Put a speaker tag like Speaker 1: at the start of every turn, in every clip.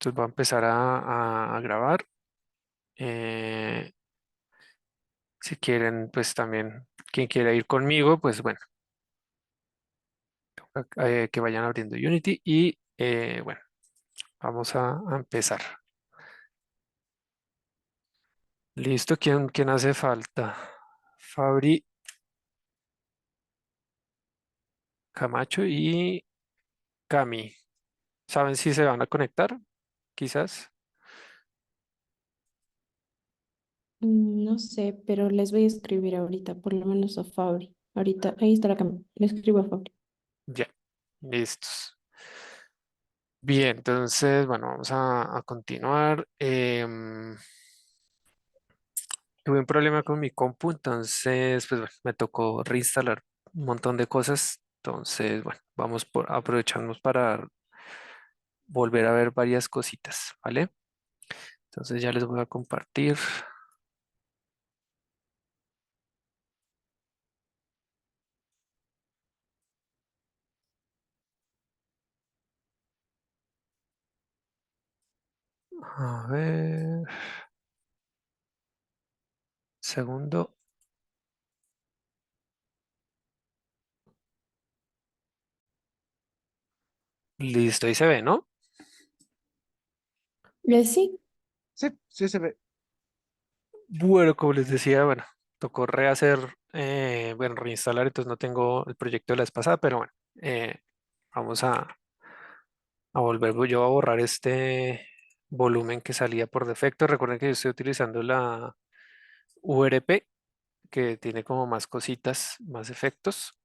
Speaker 1: Entonces voy a empezar a grabar. Eh, si quieren, pues también, quien quiera ir conmigo, pues bueno, que vayan abriendo Unity y bueno, vamos a empezar. Listo, ¿quién hace falta? Fabri, Camacho y Cami. ¿Saben si se van a conectar? Quizás.
Speaker 2: No sé, pero les voy a escribir ahorita, por lo menos a Fabri. Ahorita, ahí está la cámara. Le escribo a Fabri.
Speaker 1: Ya, listos. Bien, entonces, bueno, vamos a continuar. Tuve un problema con mi compu, entonces, pues bueno, me tocó reinstalar un montón de cosas. Entonces, bueno, aprovechamos para volver a ver varias cositas, ¿vale? Entonces ya les voy a compartir. A ver, segundo. Listo, ahí se ve, ¿no?
Speaker 2: Sí,
Speaker 3: Sí, sí se ve.
Speaker 1: Bueno, como les decía, bueno, tocó rehacer, bueno, reinstalar, entonces no tengo el proyecto de la vez pasada, pero bueno, vamos a volver yo a borrar este volumen que salía por defecto. Recuerden que yo estoy utilizando la URP, que tiene como más cositas, más efectos.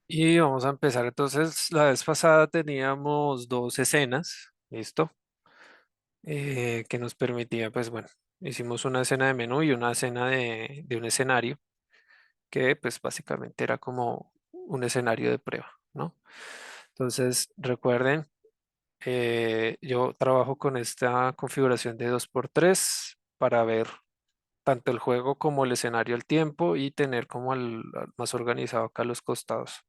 Speaker 1: Y vamos a empezar. Entonces, la vez pasada teníamos dos escenas, ¿listo? Que nos permitía, pues bueno, hicimos una escena de menú y una escena de un escenario, que pues básicamente era como un escenario de prueba, ¿no? Entonces, recuerden, yo trabajo con esta configuración de 2x3 para ver tanto el juego como el escenario al tiempo y tener como más organizado acá los costados.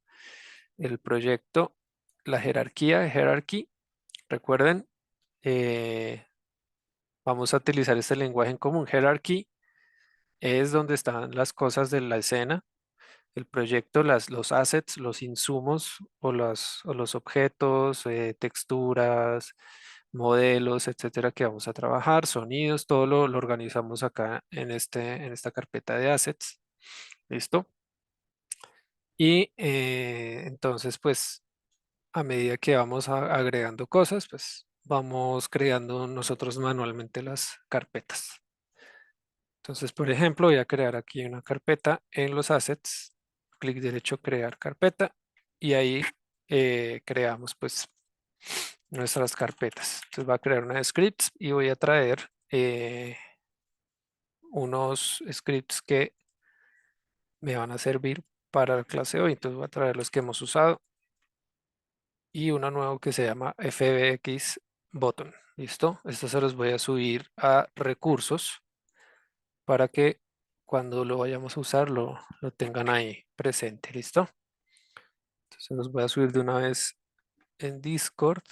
Speaker 1: El proyecto, la jerarquía, hierarchy, recuerden, eh, vamos a utilizar este lenguaje en común. Hierarchy es donde están las cosas de la escena, el proyecto, los assets, los insumos o los objetos, texturas, modelos, etcétera, que vamos a trabajar, sonidos, todo lo organizamos acá en esta carpeta de assets. ¿Listo? Y entonces, pues, a medida que vamos agregando cosas, pues vamos creando nosotros manualmente las carpetas. Entonces, por ejemplo, voy a crear aquí una carpeta en los assets, clic derecho, crear carpeta, y ahí creamos pues nuestras carpetas. Entonces va a crear una de scripts y voy a traer unos scripts que me van a servir para la clase hoy. Entonces voy a traer los que hemos usado y uno nuevo que se llama FBX button. ¿Listo? Esto se los voy a subir a recursos para que cuando lo vayamos a usar lo tengan ahí presente, ¿listo? Entonces los voy a subir de una vez en Discord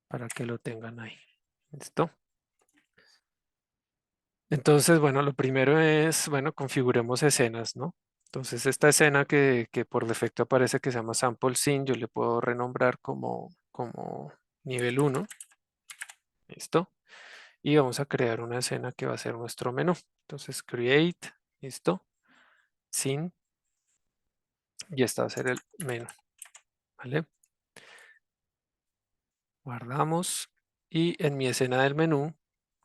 Speaker 1: para que lo tengan ahí, ¿listo? Entonces, bueno, lo primero es, bueno, configuremos escenas, ¿no? Entonces esta escena que por defecto aparece que se llama sample scene, yo le puedo renombrar como nivel 1, ¿listo? Y vamos a crear una escena que va a ser nuestro menú. Entonces create, ¿listo? Scene, y esta va a ser el menú, ¿vale? Guardamos. Y en mi escena del menú,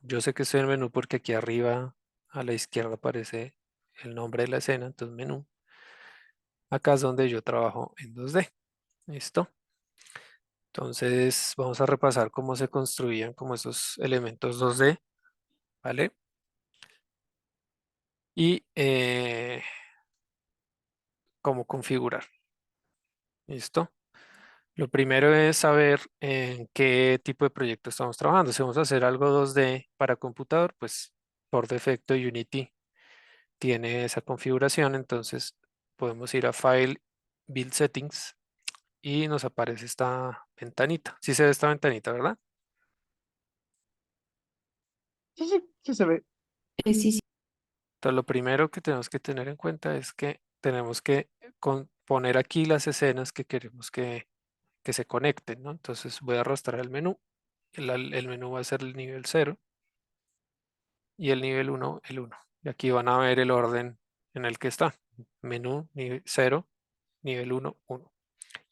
Speaker 1: yo sé que estoy en el menú porque aquí arriba a la izquierda aparece el nombre de la escena, entonces menú. Acá es donde yo trabajo en 2D. ¿Listo? Entonces vamos a repasar cómo se construían como esos elementos 2D, ¿vale? Y cómo configurar. ¿Listo? Lo primero es saber en qué tipo de proyecto estamos trabajando. Si vamos a hacer algo 2D para computador, pues por defecto Unity tiene esa configuración, entonces podemos ir a File, Build Settings y nos aparece esta ventanita. Sí se ve esta ventanita, ¿verdad?
Speaker 3: Sí se ve.
Speaker 2: Sí, sí.
Speaker 1: Entonces, lo primero que tenemos que tener en cuenta es que tenemos que poner aquí las escenas que queremos que se conecten, ¿no? Entonces voy a arrastrar el menú. El menú va a ser el nivel 0 y el nivel 1 el 1. Y aquí van a ver el orden en el que está. Menú, nivel 0, nivel 1, 1.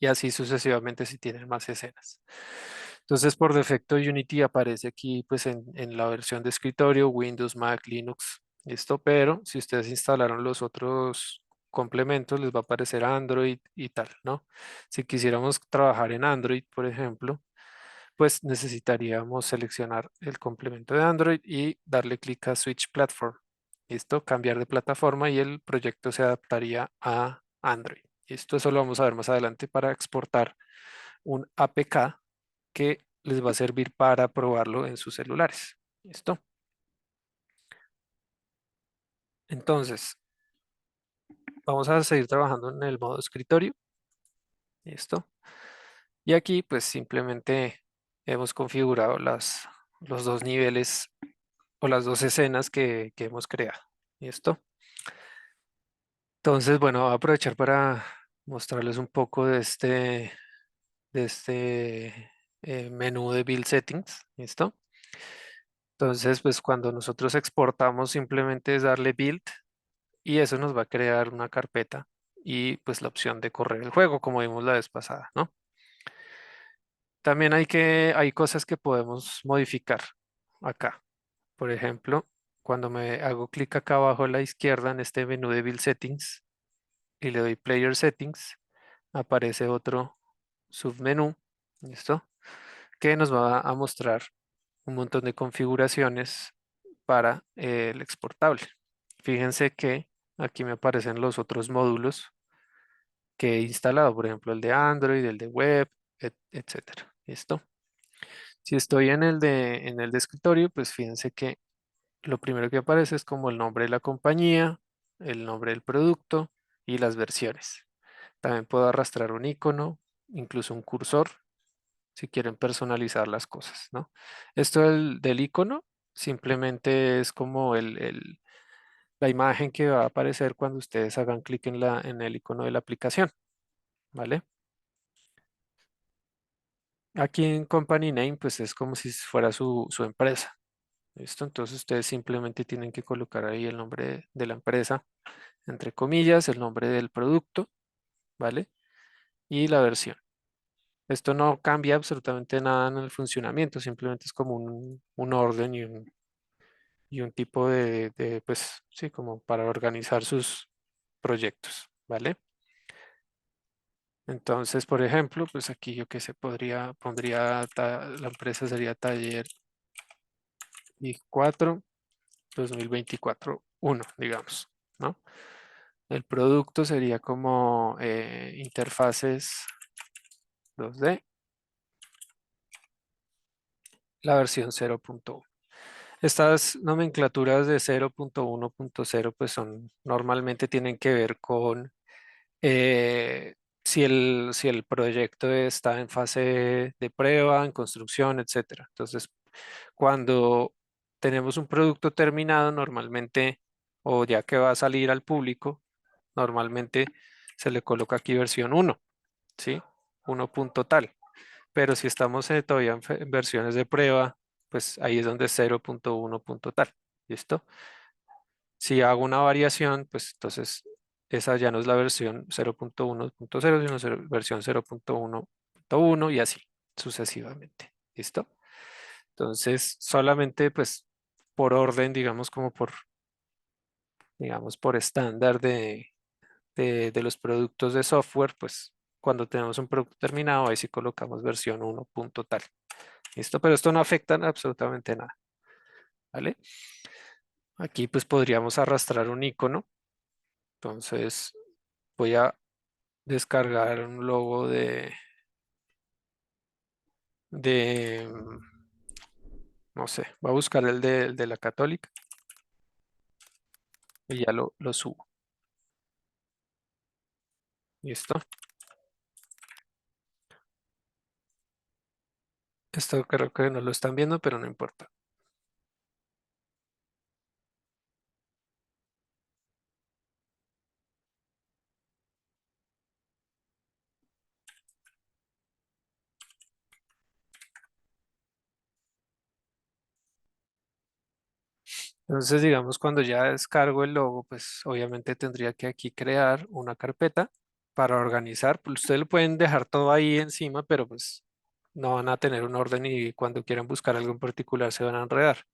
Speaker 1: Y así sucesivamente si tienen más escenas. Entonces, por defecto, Unity aparece aquí pues en la versión de escritorio, Windows, Mac, Linux, listo, pero si ustedes instalaron los otros complementos, les va a aparecer Android y tal, ¿no? Si quisiéramos trabajar en Android, por ejemplo, pues necesitaríamos seleccionar el complemento de Android y darle clic a Switch Platform. Listo, cambiar de plataforma y el proyecto se adaptaría a Android. Listo, eso lo vamos a ver más adelante para exportar un APK que les va a servir para probarlo en sus celulares. ¿Listo? Entonces, vamos a seguir trabajando en el modo escritorio. ¿Listo? Y aquí pues simplemente hemos configurado los dos niveles o las dos escenas que hemos creado. ¿Listo? Entonces, bueno, voy a aprovechar para mostrarles un poco de este menú de Build Settings. ¿Listo? Entonces, pues cuando nosotros exportamos simplemente es darle Build y eso nos va a crear una carpeta y pues la opción de correr el juego como vimos la vez pasada, ¿no? También hay cosas que podemos modificar acá. Por ejemplo, cuando me hago clic acá abajo a la izquierda en este menú de Build Settings y le doy Player Settings, aparece otro submenú, ¿listo? Que nos va a mostrar un montón de configuraciones para el exportable. Fíjense que aquí me aparecen los otros módulos que he instalado, por ejemplo, el de Android, el de web, etcétera. ¿Listo? Si estoy en el de escritorio, pues fíjense que lo primero que aparece es como el nombre de la compañía, el nombre del producto y las versiones. También puedo arrastrar un icono, incluso un cursor, si quieren personalizar las cosas, ¿no? Esto del icono simplemente es como la imagen que va a aparecer cuando ustedes hagan clic en el icono de la aplicación, ¿vale? Aquí en Company Name, pues es como si fuera su empresa. ¿Listo? Entonces ustedes simplemente tienen que colocar ahí el nombre de la empresa, entre comillas, el nombre del producto, ¿vale? Y la versión. Esto no cambia absolutamente nada en el funcionamiento, simplemente es como un orden y un tipo pues sí, como para organizar sus proyectos, ¿vale? Entonces, por ejemplo, pues aquí yo que sé, pondría, la empresa sería Taller I4 2024 1, digamos, ¿no? El producto sería como interfaces 2D, la versión 0.1. Estas nomenclaturas de 0.1.0 pues normalmente tienen que ver con eh, si el proyecto está en fase de prueba, en construcción, etcétera. Entonces, cuando tenemos un producto terminado, normalmente, o ya que va a salir al público, normalmente se le coloca aquí versión 1, ¿sí? 1 punto tal. Pero si estamos todavía en versiones de prueba, pues ahí es donde 0.1 punto tal. ¿Listo? Si hago una variación, pues entonces esa ya no es la versión 0.1.0, sino versión 0.1.1 y así sucesivamente. ¿Listo? Entonces, solamente pues por orden, digamos por estándar de los productos de software, pues cuando tenemos un producto terminado, ahí sí colocamos versión 1 punto tal. ¿Listo? Pero esto no afecta en absolutamente nada. ¿Vale? Aquí pues podríamos arrastrar un icono. Entonces voy a descargar un logo de, no sé, voy a buscar el de la Católica y ya lo subo. ¿Listo? Esto creo que no lo están viendo, pero no importa. Entonces, digamos, cuando ya descargo el logo, pues obviamente tendría que aquí crear una carpeta para organizar. Pues ustedes lo pueden dejar todo ahí encima, pero pues no van a tener un orden y cuando quieran buscar algo en particular se van a enredar.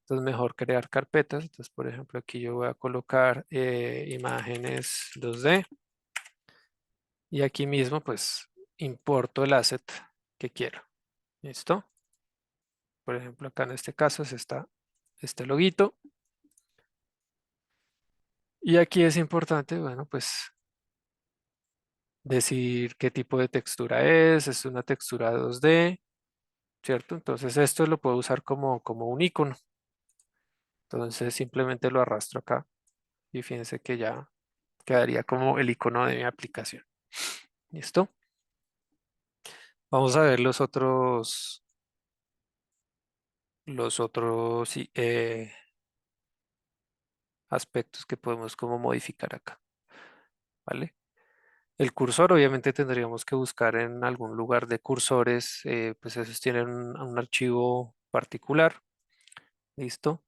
Speaker 1: Entonces, mejor crear carpetas. Entonces, por ejemplo, aquí yo voy a colocar imágenes 2D y aquí mismo, pues, importo el asset que quiero. ¿Listo? Por ejemplo, acá en este caso es este loguito. Y aquí es importante, bueno, pues decir qué tipo de textura es una textura 2D, ¿cierto? Entonces esto lo puedo usar como un icono. Entonces simplemente lo arrastro acá y fíjense que ya quedaría como el icono de mi aplicación. ¿Listo? Vamos a ver los otros aspectos que podemos como modificar acá, ¿vale? El cursor, obviamente tendríamos que buscar en algún lugar de cursores, pues esos tienen un archivo particular, ¿listo?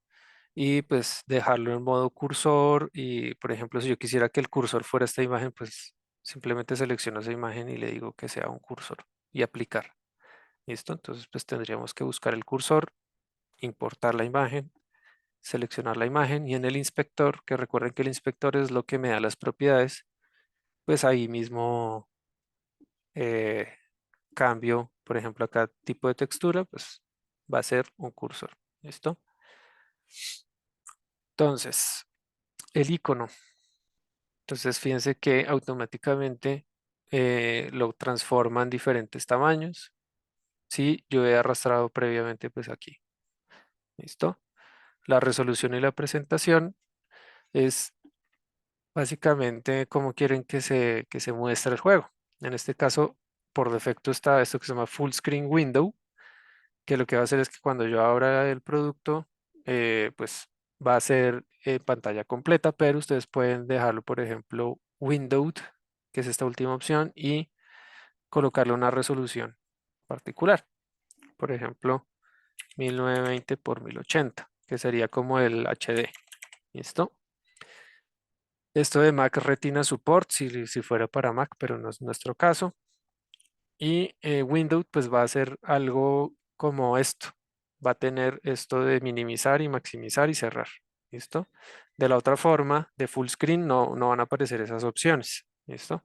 Speaker 1: Y pues dejarlo en modo cursor y, por ejemplo, si yo quisiera que el cursor fuera esta imagen, pues simplemente selecciono esa imagen y le digo que sea un cursor y aplicar, ¿listo? Entonces, pues tendríamos que buscar el cursor, importar la imagen, seleccionar la imagen y en el inspector, que recuerden que el inspector es lo que me da las propiedades, pues ahí mismo eh, cambio, por ejemplo, acá tipo de textura, pues va a ser un cursor. ¿Listo? Entonces, el icono. Entonces, fíjense que automáticamente lo transforma en diferentes tamaños. Sí, yo he arrastrado previamente pues aquí. ¿Listo? La resolución y la presentación es básicamente cómo quieren que se muestre el juego. En este caso, por defecto está esto que se llama Full Screen Window, que lo que va a hacer es que cuando yo abra el producto, pues va a ser pantalla completa, pero ustedes pueden dejarlo, por ejemplo, windowed, que es esta última opción, y colocarle una resolución particular. Por ejemplo, 1920 por 1080, que sería como el HD. ¿Listo? Esto de Mac Retina Support, si fuera para Mac, pero no es nuestro caso. Y Windows pues va a hacer algo como esto. Va a tener esto de minimizar y maximizar y cerrar. ¿Listo? De la otra forma, de full screen no van a aparecer esas opciones. ¿Listo?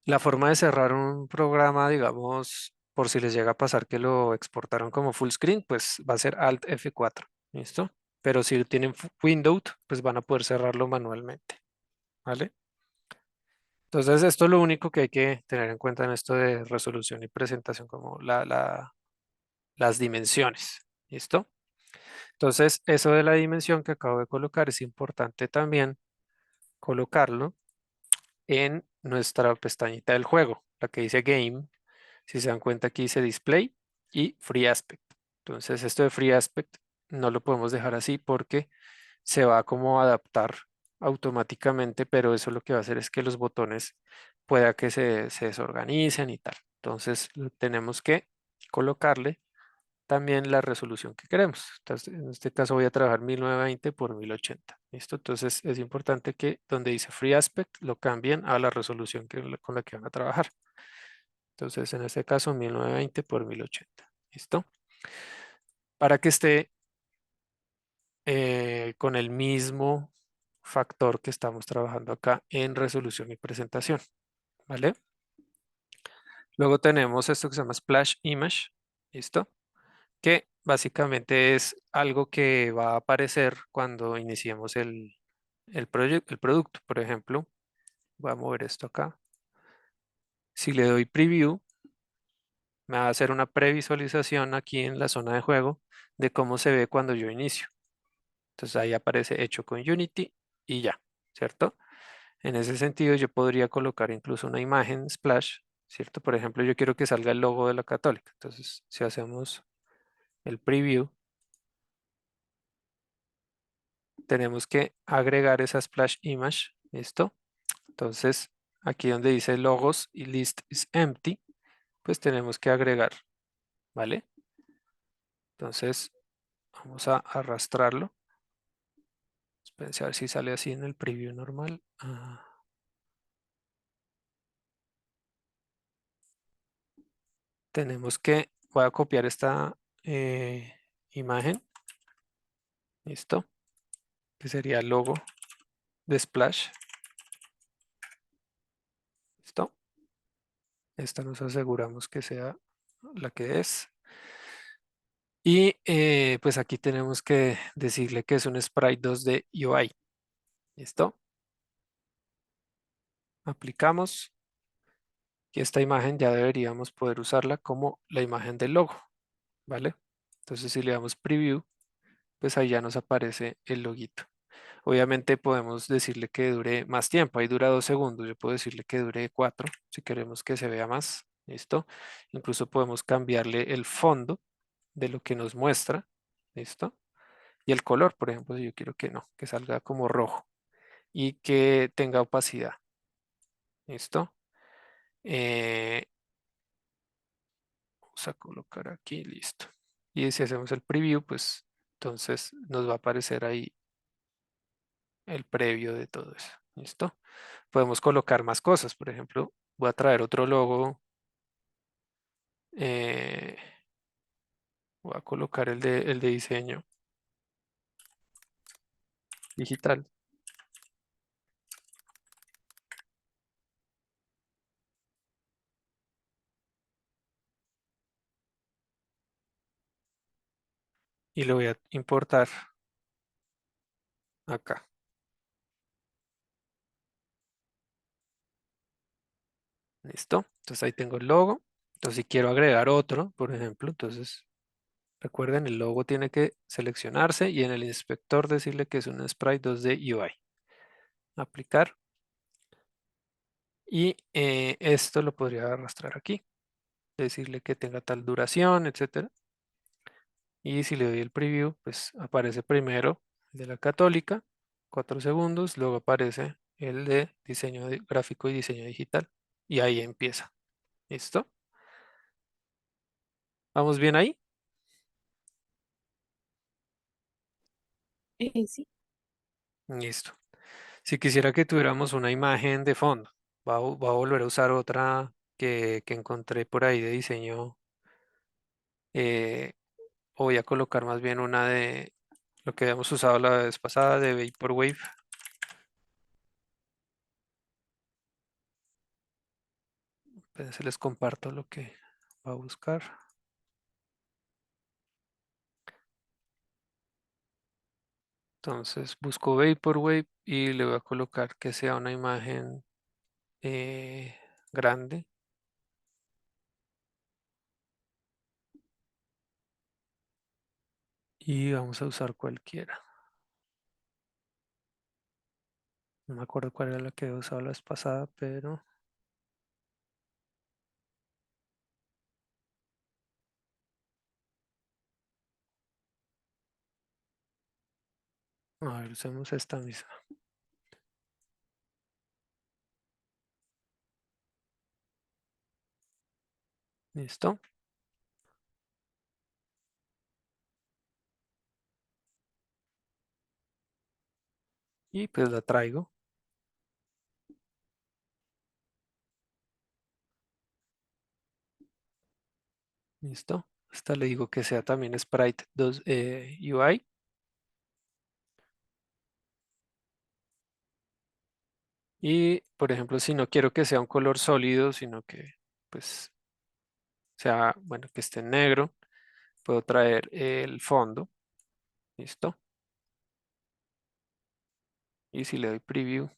Speaker 1: La forma de cerrar un programa, digamos, por si les llega a pasar que lo exportaron como full screen, pues va a ser Alt F4. ¿Listo? Pero si tienen Windows, pues van a poder cerrarlo manualmente. ¿Vale? Entonces, esto es lo único que hay que tener en cuenta en esto de resolución y presentación, como las dimensiones. ¿Listo? Entonces, eso de la dimensión que acabo de colocar es importante también colocarlo en nuestra pestañita del juego, la que dice Game. Si se dan cuenta, aquí dice Display y Free Aspect. Entonces, esto de Free Aspect no lo podemos dejar así porque se va como a adaptar automáticamente, pero eso lo que va a hacer es que los botones pueda que se desorganicen y tal. Entonces, tenemos que colocarle también la resolución que queremos. Entonces, en este caso voy a trabajar 1920 por 1080. ¿Listo? Entonces es importante que donde dice Free Aspect lo cambien a la resolución con la que van a trabajar. Entonces en este caso 1920 por 1080. ¿Listo? Para que esté con el mismo factor que estamos trabajando acá en resolución y presentación. ¿Vale? Luego tenemos esto que se llama Splash Image. ¿Listo? Que básicamente es algo que va a aparecer cuando iniciemos el producto. Por ejemplo, voy a mover esto acá. Si le doy preview, me va a hacer una previsualización aquí en la zona de juego de cómo se ve cuando yo inicio. Entonces ahí aparece hecho con Unity y ya, ¿cierto? En ese sentido yo podría colocar incluso una imagen splash ¿cierto? Por ejemplo, yo quiero que salga el logo de la Católica. Entonces, si hacemos el preview, tenemos que agregar esa splash image, ¿listo? Entonces, aquí donde dice logos y list is empty, pues tenemos que agregar, ¿vale? Entonces, vamos a arrastrarlo. Espérense a ver si sale así en el preview normal. Tenemos que, voy a copiar esta imagen, ¿listo? Que sería el logo de Splash, ¿listo? Esta nos aseguramos que sea la que es. Y pues aquí tenemos que decirle que es un Sprite 2 de UI, ¿listo? Aplicamos y esta imagen ya deberíamos poder usarla como la imagen del logo, ¿vale? Entonces si le damos preview, pues ahí ya nos aparece el loguito. Obviamente podemos decirle que dure más tiempo, ahí dura 2 segundos, yo puedo decirle que dure 4 si queremos que se vea más, ¿listo? Incluso podemos cambiarle el fondo de lo que nos muestra, ¿listo? Y el color, por ejemplo, si yo quiero que no, que salga como rojo y que tenga opacidad, ¿listo? Eh, Vamos a colocar aquí, listo. Y si hacemos el preview, pues entonces nos va a aparecer ahí el previo de todo eso. ¿Listo? Podemos colocar más cosas. Por ejemplo, voy a traer otro logo. eh, Voy a colocar el de diseño digital. Y lo voy a importar acá. ¿Listo? Entonces ahí tengo el logo. Entonces si quiero agregar otro, por ejemplo, entonces recuerden, el logo tiene que seleccionarse y en el inspector decirle que es un Sprite 2D UI. Aplicar. Y esto lo podría arrastrar aquí, decirle que tenga tal duración, etcétera. Y si le doy el preview, pues aparece primero el de la Católica, 4 segundos, luego aparece el de gráfico y diseño digital. Y ahí empieza. ¿Listo? ¿Vamos bien ahí?
Speaker 2: Sí.
Speaker 1: Listo. Si quisiera que tuviéramos una imagen de fondo, voy a volver a usar otra que encontré por ahí de diseño. O voy a colocar más bien una de lo que habíamos usado la vez pasada de Vaporwave. Se les comparto lo que va a buscar. Entonces busco Vaporwave y le voy a colocar que sea una imagen eh, grande. Y vamos a usar cualquiera. No me acuerdo cuál era la que he usado la vez pasada, pero a ver, usemos esta misma. ¿Listo? Y pues la traigo. ¿Listo? Esta le digo que sea también Sprite 2 UI. Y, por ejemplo, si no quiero que sea un color sólido, sino que, pues, sea, bueno, que esté en negro, puedo traer el fondo. ¿Listo? Y si le doy preview,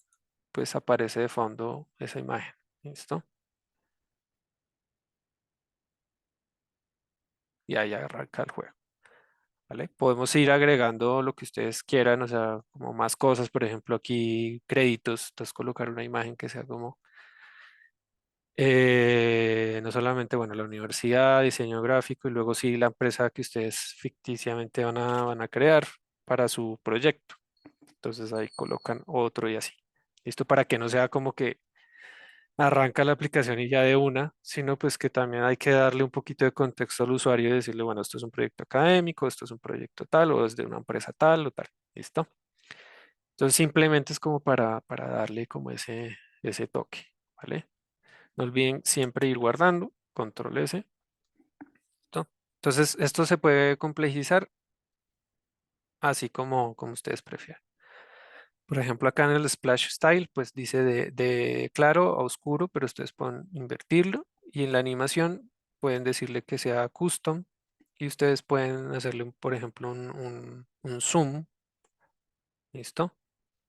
Speaker 1: pues aparece de fondo esa imagen. ¿Listo? Y ahí arranca el juego. ¿Vale? Podemos ir agregando lo que ustedes quieran, o sea, como más cosas, por ejemplo, aquí créditos, entonces colocar una imagen que sea como no solamente, bueno, la universidad, diseño gráfico y luego sí la empresa que ustedes ficticiamente van a crear para su proyecto. Entonces ahí colocan otro y así. Listo, para que no sea como que arranca la aplicación y ya de una, sino pues que también hay que darle un poquito de contexto al usuario y decirle, bueno, esto es un proyecto académico, esto es un proyecto tal, o es de una empresa tal o tal. ¿Listo? Entonces simplemente es como para darle como ese toque, ¿vale? No olviden siempre ir guardando, control S. ¿Listo? Entonces esto se puede complejizar así como ustedes prefieran. Por ejemplo, acá en el Splash Style, pues dice de claro a oscuro, pero ustedes pueden invertirlo. Y en la animación pueden decirle que sea custom y ustedes pueden hacerle, por ejemplo, un zoom. ¿Listo?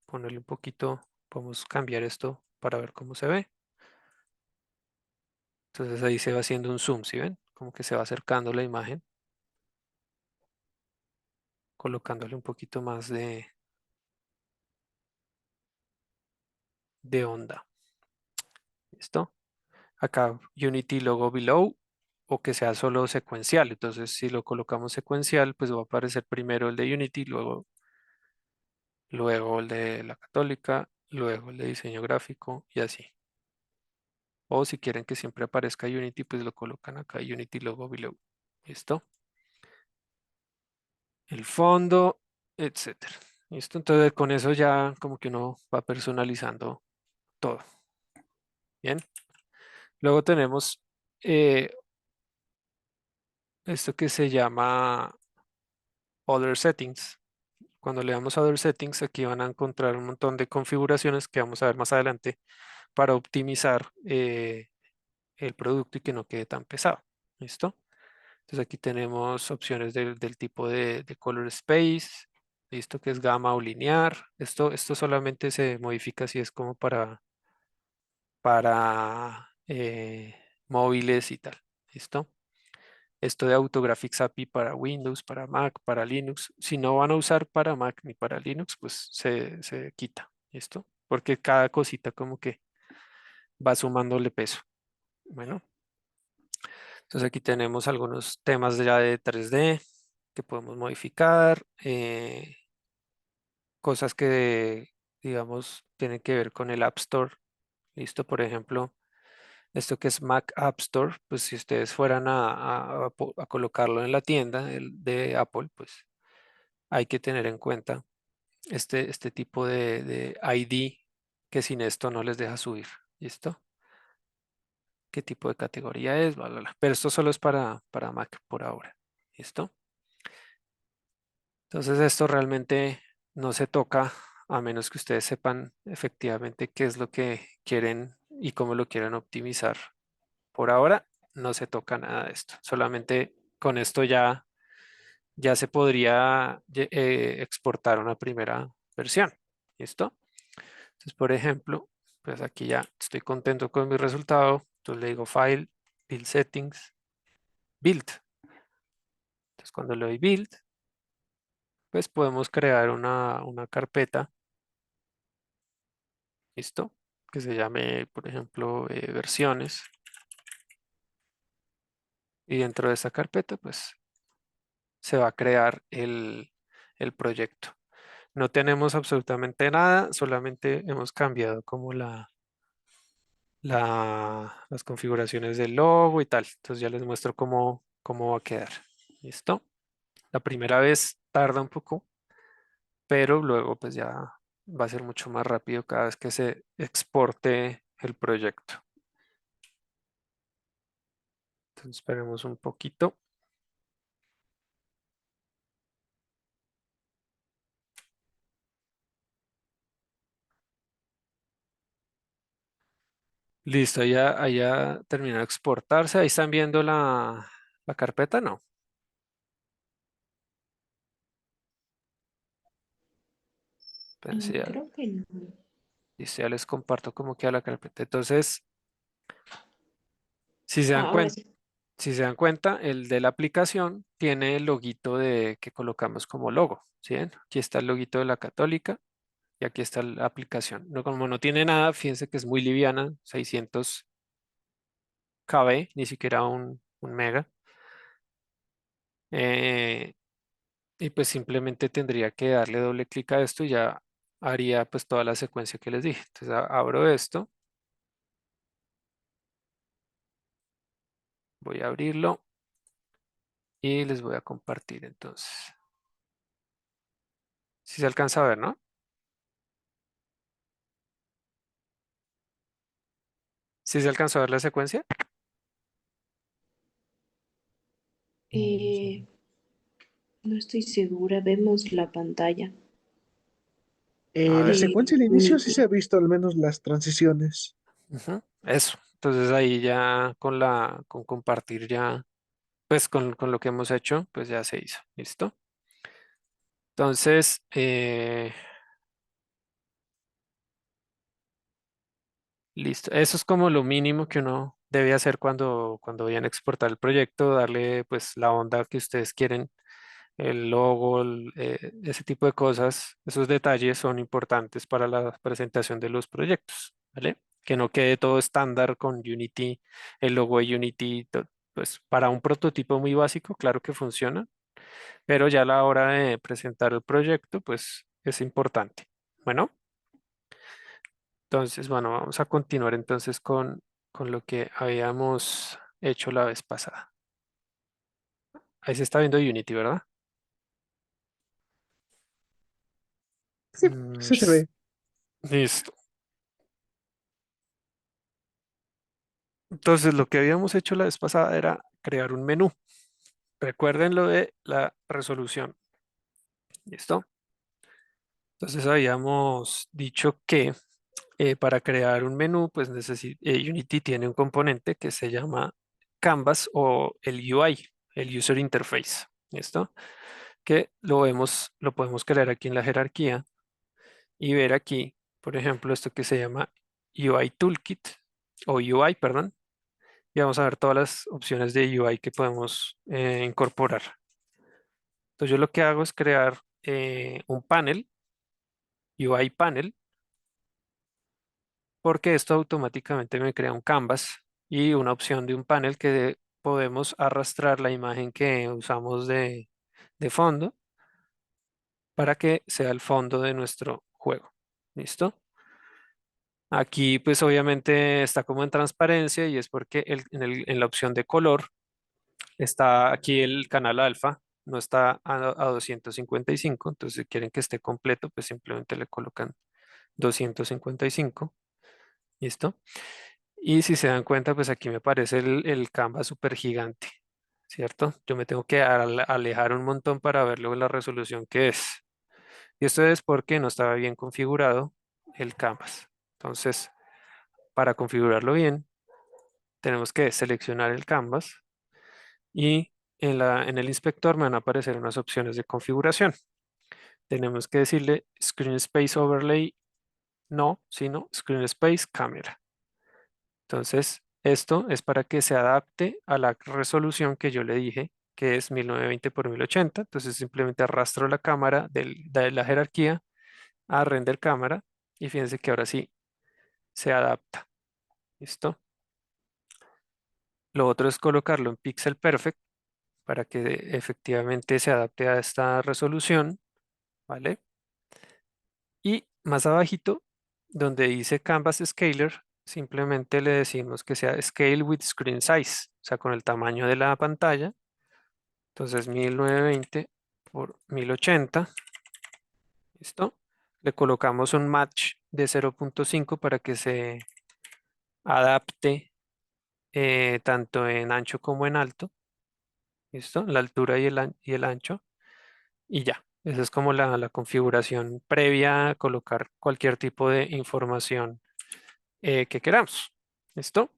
Speaker 1: Ponerle un poquito, podemos cambiar esto para ver cómo se ve. Entonces ahí se va haciendo un zoom, ¿sí ven? Como que se va acercando la imagen, colocándole un poquito más de onda. ¿Listo? Acá Unity Logo Below o que sea solo secuencial. Entonces, si lo colocamos secuencial, pues va a aparecer primero el de Unity, luego el de la Católica, luego el de diseño gráfico y así. O si quieren que siempre aparezca Unity, pues lo colocan acá Unity Logo Below. ¿Listo? El fondo, etcétera. ¿Listo? Entonces, con eso ya como que uno va personalizando todo. Bien. Luego tenemos eh, esto que se llama Other Settings. Cuando le damos a Other Settings, aquí van a encontrar un montón de configuraciones que vamos a ver más adelante para optimizar el producto y que no quede tan pesado. ¿Listo? Entonces aquí tenemos opciones del tipo de color space, listo, que es gama o lineal. Esto solamente se modifica si es como para móviles y tal. ¿Listo? Esto de AutoGraphics API para Windows, para Mac, para Linux. Si no van a usar para Mac ni para Linux, pues se quita. ¿Listo? Porque cada cosita como que va sumándole peso. Bueno, entonces aquí tenemos algunos temas ya de 3D que podemos modificar. Cosas que, digamos, tienen que ver con el App Store. ¿Listo? Por ejemplo, esto que es Mac App Store, pues si ustedes fueran a colocarlo en la tienda de Apple, pues hay que tener en cuenta este tipo de ID que sin esto no les deja subir. ¿Listo? ¿Qué tipo de categoría es? Bla, bla, bla. Pero esto solo es para Mac por ahora. ¿Listo? Entonces esto realmente no se toca a menos que ustedes sepan efectivamente qué es lo que quieren y cómo lo quieren optimizar. Por ahora no se toca nada de esto. Solamente con esto ya se podría exportar una primera versión. ¿Listo? Entonces, por ejemplo, pues aquí ya estoy contento con mi resultado. Entonces le digo File, Build Settings, Build. Entonces cuando le doy Build, pues podemos crear una carpeta. ¿Listo? Que se llame, por ejemplo, versiones. Y dentro de esa carpeta, pues se va a crear el proyecto. No tenemos absolutamente nada, solamente hemos cambiado como las configuraciones del logo y tal. Entonces ya les muestro cómo va a quedar. ¿Listo? La primera vez tarda un poco, pero luego pues ya va a ser mucho más rápido cada vez que se exporte el proyecto. Entonces esperemos un poquito. Listo, ya terminó de exportarse. Ahí están viendo la carpeta, ¿no? Pensé,
Speaker 2: Creo que no.
Speaker 1: listo, ya les comparto cómo queda la carpeta. Entonces, si se dan
Speaker 2: Ahora
Speaker 1: cuenta,
Speaker 2: sí.
Speaker 1: si se dan cuenta, el de la aplicación tiene el loguito que colocamos como logo. ¿Sí ven? Aquí está el loguito de la Católica y aquí está la aplicación. No, como no tiene nada, fíjense que es muy liviana, 600 KB, ni siquiera un mega. Eh, y pues simplemente tendría que darle doble clic a esto y ya haría pues toda la secuencia que les dije. Entonces abro esto, voy a abrirlo y les voy a compartir entonces. Si se alcanza a ver, ¿no? Si se alcanzó a ver la secuencia.
Speaker 2: Eh, no estoy segura, vemos la pantalla
Speaker 1: A
Speaker 3: La
Speaker 1: ver.
Speaker 2: de
Speaker 3: secuencia al inicio sí se
Speaker 2: Unity.
Speaker 3: ha visto al menos las transiciones.
Speaker 1: Ujú, eso. Entonces ahí ya con compartir ya, pues con lo que hemos hecho, pues ya se hizo. ¿Listo? Entonces, listo. Eso es como lo mínimo que uno debe hacer cuando vayan a exportar el proyecto, darle pues la onda que ustedes quieren, el logo, ese tipo de cosas. Esos detalles son importantes para la presentación de los proyectos, ¿vale? Que no quede todo estándar con Unity, el logo de Unity, pues para un prototipo muy básico, claro que funciona, pero ya a la hora de presentar el proyecto, pues es importante. Bueno. Entonces, bueno, vamos a continuar entonces con lo que habíamos hecho la vez pasada. Ahí se está viendo Unity, ¿verdad?
Speaker 3: Sí, sí se ve.
Speaker 1: Listo. Entonces, lo que habíamos hecho la vez pasada era crear un menú. Recuerden lo de la resolución. ¿Listo? Entonces, habíamos dicho que para crear un menú, pues Unity tiene un componente que se llama Canvas o el UI, el User Interface. ¿Listo? Que lo podemos crear aquí en la jerarquía y ver aquí, por ejemplo, esto que se llama UI Toolkit o UI, perdón, y vamos a ver todas las opciones de UI que podemos incorporar. Entonces yo lo que hago es crear un panel, UI panel, porque esto automáticamente me crea un canvas y una opción de un panel que podemos arrastrar la imagen que usamos de fondo para que sea el fondo de nuestro juego. ¿Listo? Aquí pues obviamente está como en transparencia y es porque en la opción de color está aquí el canal alfa, no está a 255, entonces si quieren que esté completo pues simplemente le colocan 255, ¿listo? Y si se dan cuenta pues aquí me aparece el canvas súper gigante, ¿cierto? Yo me tengo que alejar un montón para ver luego la resolución que es. Y esto es porque no estaba bien configurado el canvas. Entonces, para configurarlo bien, tenemos que seleccionar el canvas y en el inspector me van a aparecer unas opciones de configuración. Tenemos que decirle Screen Space Overlay, no, sino Screen Space Camera. Entonces, esto es para que se adapte a la resolución que yo le dije, que es 1920 por 1080. Entonces, simplemente arrastro la cámara de la jerarquía a render cámara y fíjense que ahora sí se adapta. ¿Listo? Lo otro es colocarlo en Pixel Perfect para que efectivamente se adapte a esta resolución, ¿vale? Y más abajito, donde dice Canvas Scaler, simplemente le decimos que sea Scale with Screen Size, o sea, con el tamaño de la pantalla. Entonces 1920 por 1080, ¿listo? Le colocamos un match de 0.5 para que se adapte tanto en ancho como en alto, ¿listo? La altura y el ancho. Y ya, esa es como la configuración previa a colocar cualquier tipo de información que queramos. ¿Listo?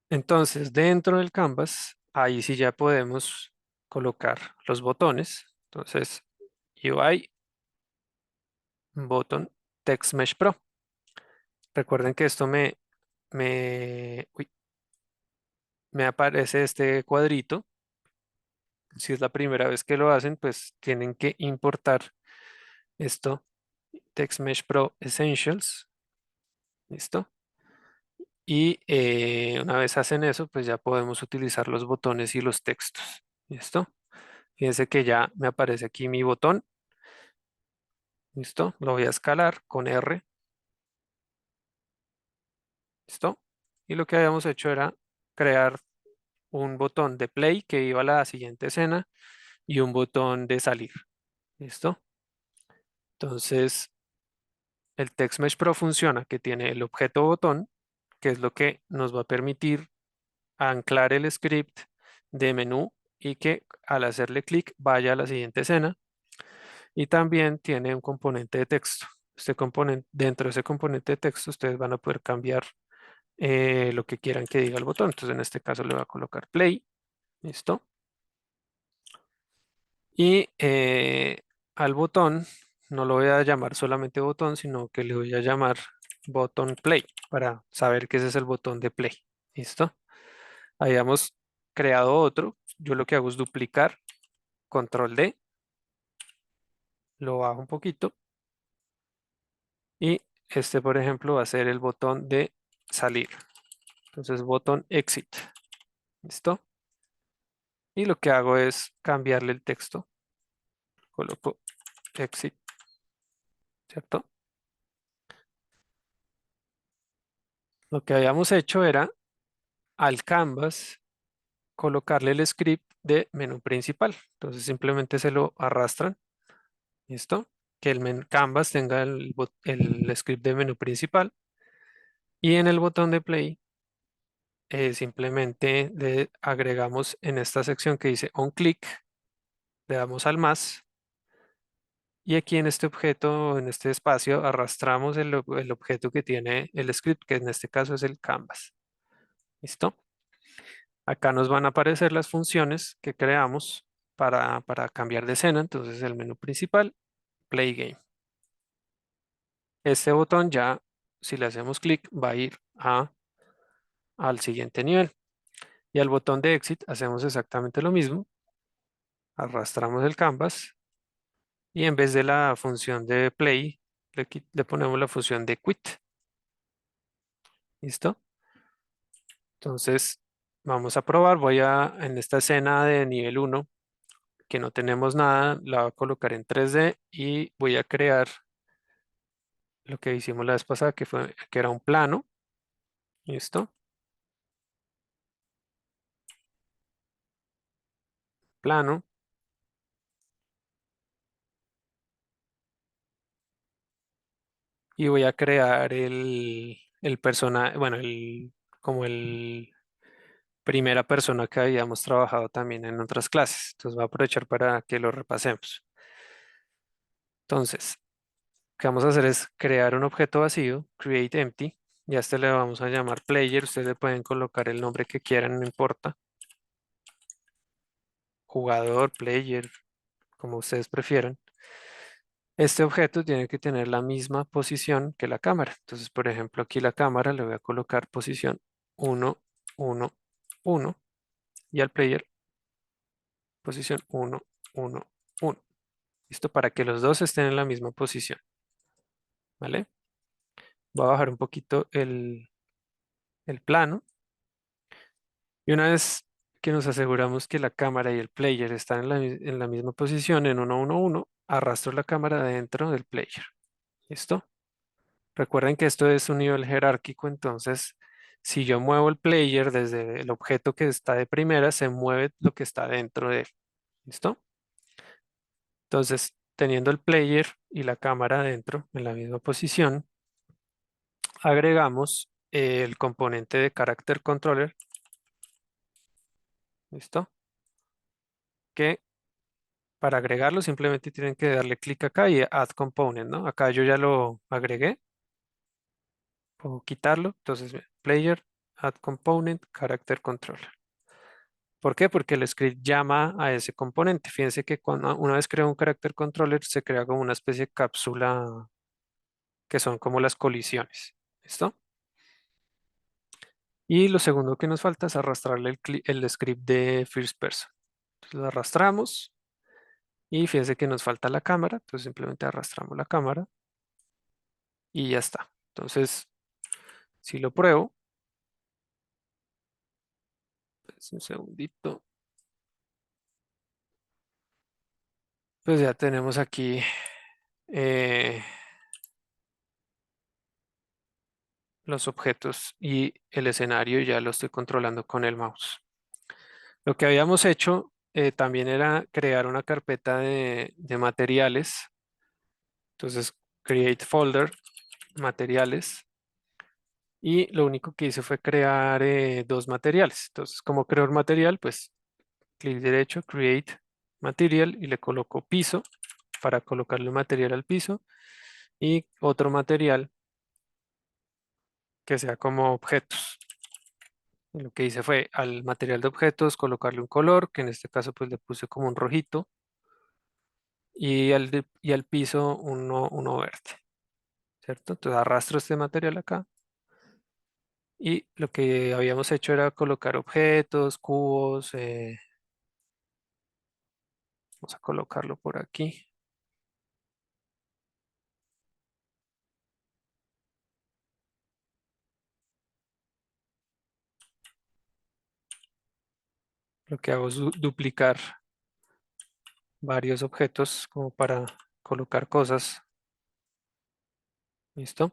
Speaker 1: Entonces, dentro del Canvas, ahí sí ya podemos colocar los botones. Entonces, UI, botón Text Mesh Pro. Recuerden que esto me aparece este cuadrito. Si es la primera vez que lo hacen, pues tienen que importar esto, Text Mesh Pro Essentials. ¿Listo? Y una vez hacen eso, pues ya podemos utilizar los botones y los textos. ¿Listo? Fíjense que ya me aparece aquí mi botón. ¿Listo? Lo voy a escalar con R. ¿Listo? Y lo que habíamos hecho era crear un botón de play que iba a la siguiente escena y un botón de salir. ¿Listo? Entonces, el Text Mesh Pro funciona que tiene el objeto botón, que es lo que nos va a permitir anclar el script de menú y que al hacerle clic vaya a la siguiente escena. Y también tiene un componente de texto. Este componente, dentro de ese componente de texto, ustedes van a poder cambiar lo que quieran que diga el botón. Entonces, en este caso le voy a colocar play. ¿Listo? Y al botón no lo voy a llamar solamente botón, sino que le voy a llamar botón play para saber que ese es el botón de play. ¿Listo? Habíamos creado otro. Yo lo que hago es duplicar, control D, lo bajo un poquito y este, por ejemplo, va a ser el botón de salir. Entonces, botón exit. ¿Listo? Y lo que hago es cambiarle el texto. Coloco exit, ¿cierto? Lo que habíamos hecho era al canvas colocarle el script de menú principal. Entonces simplemente se lo arrastran. ¿Listo? Que el canvas tenga el script de menú principal. Y en el botón de play simplemente le agregamos en esta sección que dice on click, le damos al más. Y aquí en este objeto, en este espacio, arrastramos el objeto que tiene el script, que en este caso es el canvas. ¿Listo? Acá nos van a aparecer las funciones que creamos para cambiar de escena. Entonces el menú principal, Play Game. Este botón ya, si le hacemos clic, va a ir al siguiente nivel. Y al botón de Exit hacemos exactamente lo mismo. Arrastramos el canvas y en vez de la función de Play, le ponemos la función de Quit. ¿Listo? Entonces vamos a probar. En esta escena de nivel 1 que no tenemos nada, la voy a colocar en 3D y voy a crear lo que hicimos la vez pasada, que era un plano. ¿Listo? Plano. Y voy a crear el personaje, bueno, como el primera persona que habíamos trabajado también en otras clases. Entonces voy a aprovechar para que lo repasemos. Entonces, lo que vamos a hacer es crear un objeto vacío, create empty, y a este le vamos a llamar player. Ustedes le pueden colocar el nombre que quieran, no importa. Jugador, player, como ustedes prefieran. Este objeto tiene que tener la misma posición que la cámara. Entonces, por ejemplo, aquí la cámara le voy a colocar posición 1, 1, 1 y al player posición 1, 1, 1. Listo, para que los dos estén en la misma posición. ¿Vale? Voy a bajar un poquito el plano. Y una vez que nos aseguramos que la cámara y el player están en la misma posición, en 1, 1, 1, arrastro la cámara dentro del player. ¿Listo? Recuerden que esto es un nivel jerárquico, entonces si yo muevo el player desde el objeto que está de primera, se mueve lo que está dentro de él. ¿Listo? Entonces, teniendo el player y la cámara dentro en la misma posición, agregamos el componente de Character Controller. ¿Listo? Que para agregarlo simplemente tienen que darle clic acá y Add Component, ¿no? Acá yo ya lo agregué. Puedo quitarlo. Entonces, Player, Add Component, Character Controller. ¿Por qué? Porque el script llama a ese componente. Fíjense que cuando una vez crea un character controller, se crea como una especie de cápsula que son como las colisiones. ¿Listo? Y lo segundo que nos falta es arrastrarle el script de first person. Entonces lo arrastramos y fíjense que nos falta la cámara. Entonces simplemente arrastramos la cámara y ya está. Entonces, si lo pruebo, Es un segundito. Pues ya tenemos aquí eh, los objetos y el escenario, ya lo estoy controlando con el mouse. Lo que habíamos hecho también era crear una carpeta de materiales. Entonces, create folder, materiales. Y lo único que hice fue crear dos materiales. Entonces, como creo el material, pues clic derecho, create material y le coloco piso para colocarle material al piso y otro material que sea como objetos. Y lo que hice fue al material de objetos colocarle un color, que en este caso pues le puse como un rojito y al piso uno verde, ¿cierto? Entonces arrastro este material acá y lo que habíamos hecho era colocar objetos, cubos, vamos a colocarlo por aquí. Lo que hago es duplicar varios objetos como para colocar cosas. ¿Listo?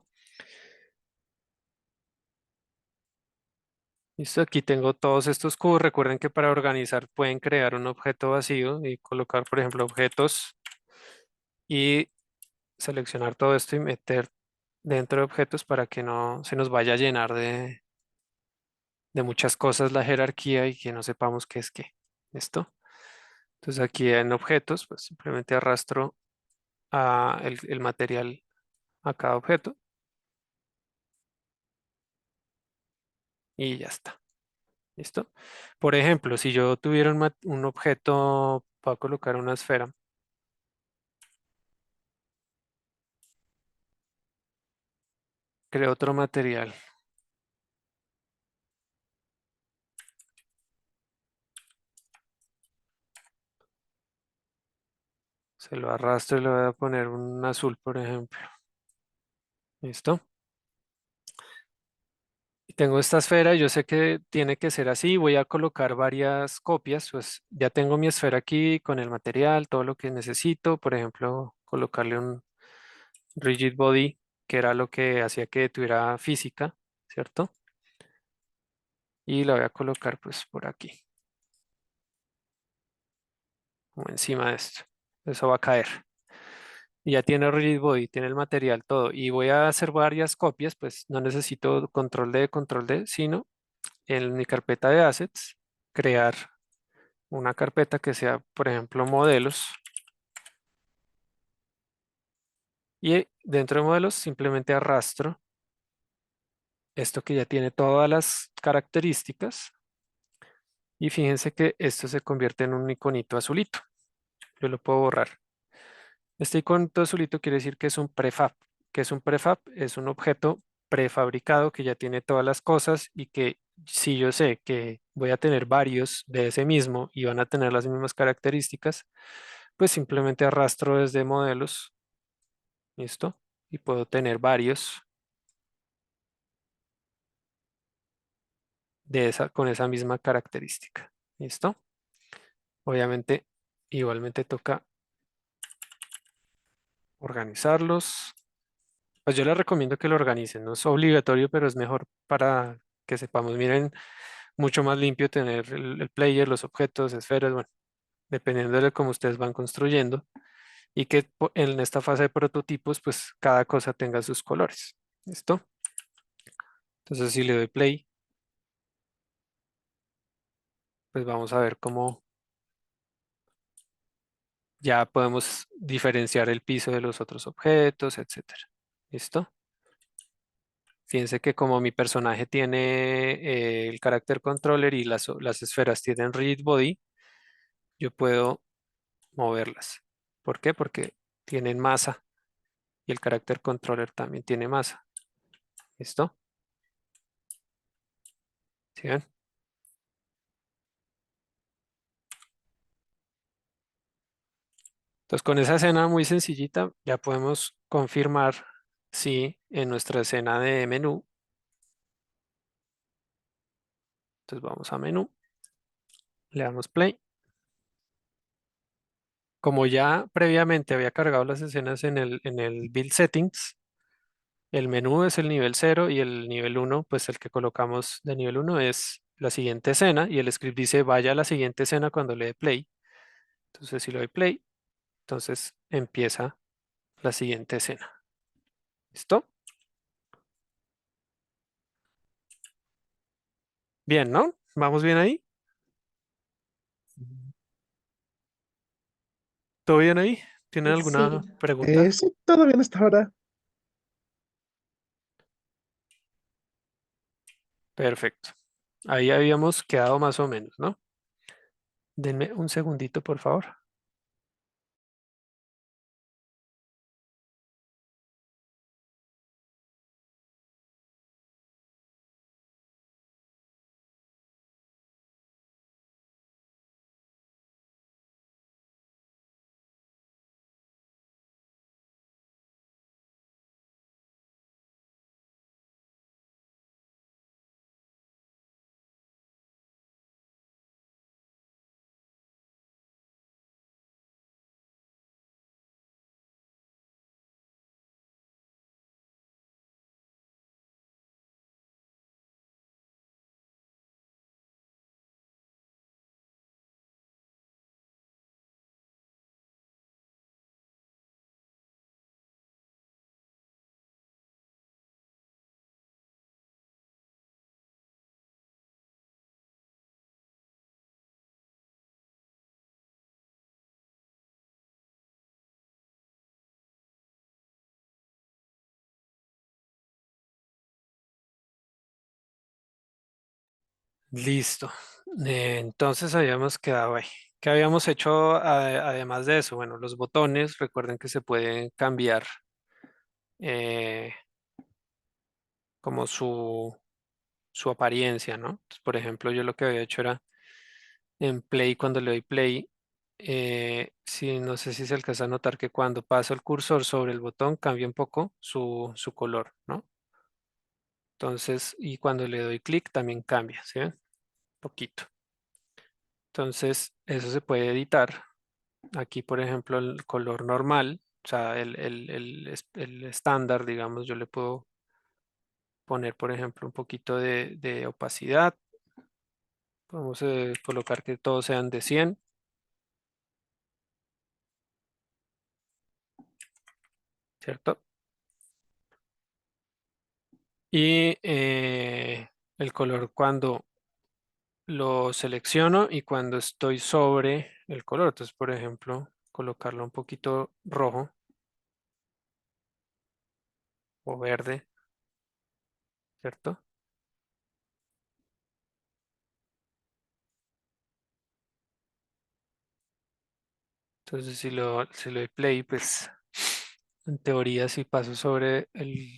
Speaker 1: Listo, aquí tengo todos estos cubos. Recuerden que para organizar pueden crear un objeto vacío y colocar, por ejemplo, objetos y seleccionar todo esto y meter dentro de objetos para que no se nos vaya a llenar de muchas cosas la jerarquía y que no sepamos qué es qué. ¿Listo? Entonces aquí en objetos, pues simplemente arrastro el material a cada objeto y ya está. ¿Listo? Por ejemplo, si yo tuviera un objeto para colocar una esfera, creo otro material, se lo arrastro y le voy a poner un azul, por ejemplo. ¿Listo? Y tengo esta esfera, y yo sé que tiene que ser así, voy a colocar varias copias, pues ya tengo mi esfera aquí con el material, todo lo que necesito, por ejemplo, colocarle un rigid body, que era lo que hacía que tuviera física, ¿cierto? Y la voy a colocar pues por aquí, como encima de esto. Eso va a caer. Y ya tiene rigid body, tiene el material, todo. Y voy a hacer varias copias, pues no necesito control D, sino en mi carpeta de assets, crear una carpeta que sea, por ejemplo, modelos. Y dentro de modelos simplemente arrastro esto que ya tiene todas las características. Y fíjense que esto se convierte en un iconito azulito. Yo lo puedo borrar. Este iconito azulito quiere decir que es un prefab. ¿Qué es un prefab? Es un objeto prefabricado que ya tiene todas las cosas y que si yo sé que voy a tener varios de ese mismo y van a tener las mismas características, pues simplemente arrastro desde modelos, ¿listo? Y puedo tener varios con esa misma característica, ¿listo? Obviamente, igualmente toca organizarlos. Pues yo les recomiendo que lo organicen, no es obligatorio, pero es mejor para que sepamos. Miren, mucho más limpio tener el player, los objetos, esferas, bueno, dependiendo de cómo ustedes van construyendo y que en esta fase de prototipos, pues cada cosa tenga sus colores. ¿Listo? Entonces, si le doy play, pues vamos a ver cómo ya podemos diferenciar el piso de los otros objetos, etcétera. ¿Listo? Fíjense que como mi personaje tiene el carácter controller y las esferas tienen rigid body, yo puedo moverlas. ¿Por qué? Porque tienen masa y el carácter controller también tiene masa. ¿Listo? ¿Sí ven? Entonces con esa escena muy sencillita ya podemos confirmar si en nuestra escena de menú, entonces vamos a menú Le damos play. Como ya previamente había cargado las escenas en el Build Settings, el menú es el nivel 0 y el nivel 1, pues el que colocamos de nivel 1 es la siguiente escena y el script dice vaya a la siguiente escena cuando le dé play. Entonces si le doy play, entonces empieza la siguiente escena. ¿Listo? Bien, ¿no? ¿Vamos bien ahí? ¿Todo bien ahí? ¿Tienen alguna
Speaker 2: Sí,
Speaker 1: pregunta?
Speaker 3: Sí, todo bien hasta ahora.
Speaker 1: Perfecto. Ahí habíamos quedado más o menos, ¿no? Denme un segundito, por favor. Listo. Entonces habíamos quedado ahí. ¿Qué habíamos hecho además de eso? Bueno, los botones, recuerden que se pueden cambiar eh, como su apariencia, ¿no? Entonces, por ejemplo, yo lo que había hecho era en play, cuando le doy play, sí, no sé si se alcanza a notar que cuando paso el cursor sobre el botón cambia un poco su color, ¿no? Entonces, y cuando le doy clic también cambia, ¿sí ven? Poquito. Entonces, eso se puede editar. Aquí, por ejemplo, el color normal, o sea, el estándar, digamos, yo le puedo poner, por ejemplo, un poquito de opacidad. Vamos a colocar que todos sean de 100, ¿cierto? Y el color cuando lo selecciono y cuando estoy sobre el color. Entonces, por ejemplo, colocarlo un poquito rojo o verde, ¿cierto? Entonces, si le doy play, pues en teoría, si paso sobre el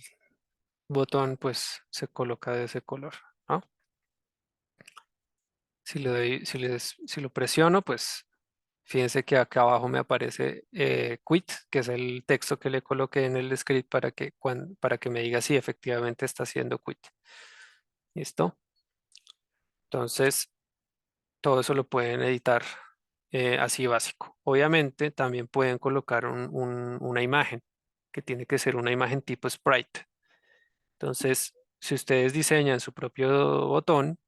Speaker 1: botón, pues se coloca de ese color, ¿no? Si lo presiono, pues fíjense que acá abajo me aparece quit, que es el texto que le coloqué en el script para que me diga si efectivamente está haciendo quit. ¿Listo? Entonces, todo eso lo pueden editar así básico. Obviamente, también pueden colocar una imagen, que tiene que ser una imagen tipo sprite. Entonces, si ustedes diseñan su propio botón,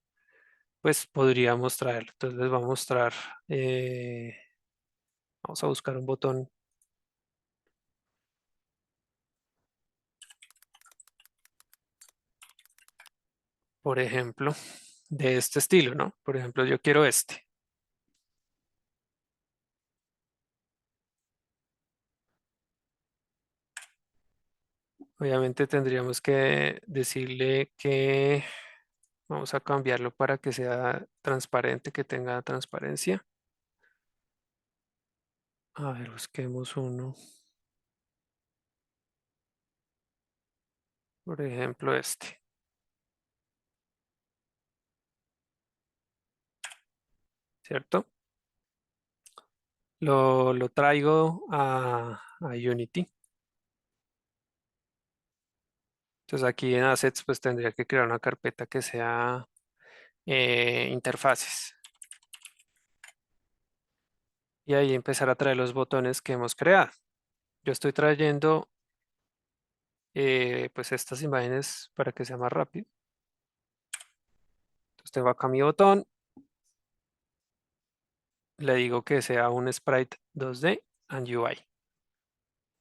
Speaker 1: pues podríamos traerlo. Entonces les voy a mostrar, eh, vamos a buscar un botón, por ejemplo, de este estilo, ¿no? Por ejemplo, yo quiero este. Obviamente tendríamos que decirle que vamos a cambiarlo para que sea transparente, que tenga transparencia. A ver, busquemos uno. Por ejemplo, este, ¿cierto? Lo traigo a Unity. Entonces aquí en Assets pues tendría que crear una carpeta que sea interfaces. y ahí empezar a traer los botones que hemos creado. Yo estoy trayendo pues estas imágenes para que sea más rápido. Entonces tengo acá mi botón, le digo que sea un sprite 2D and UI,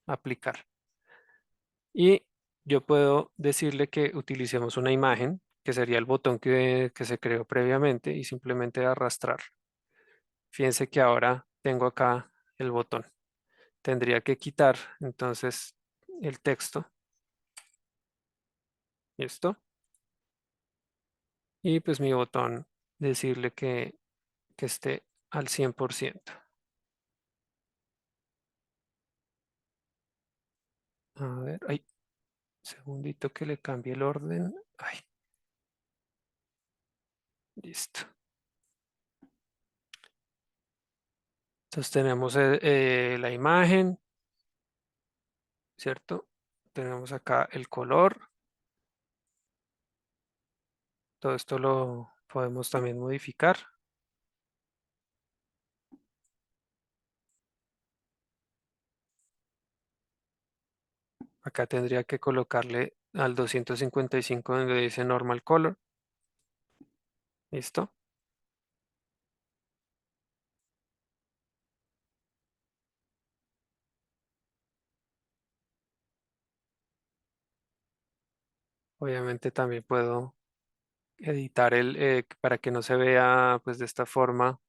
Speaker 1: aplicar. Y yo puedo decirle que utilicemos una imagen, que sería el botón que se creó previamente, y simplemente arrastrar. Fíjense que ahora tengo acá el botón. Tendría que quitar entonces el texto. ¿Listo? Y pues mi botón, decirle que esté al 100%. A ver, ay, segundito que le cambie el orden. Ay, listo. Entonces tenemos la imagen, ¿cierto? Tenemos acá el color. Todo esto lo podemos también modificar. Acá tendría que colocarle al 255 donde dice normal color. ¿Listo? Obviamente también puedo editar para que no se vea pues de esta forma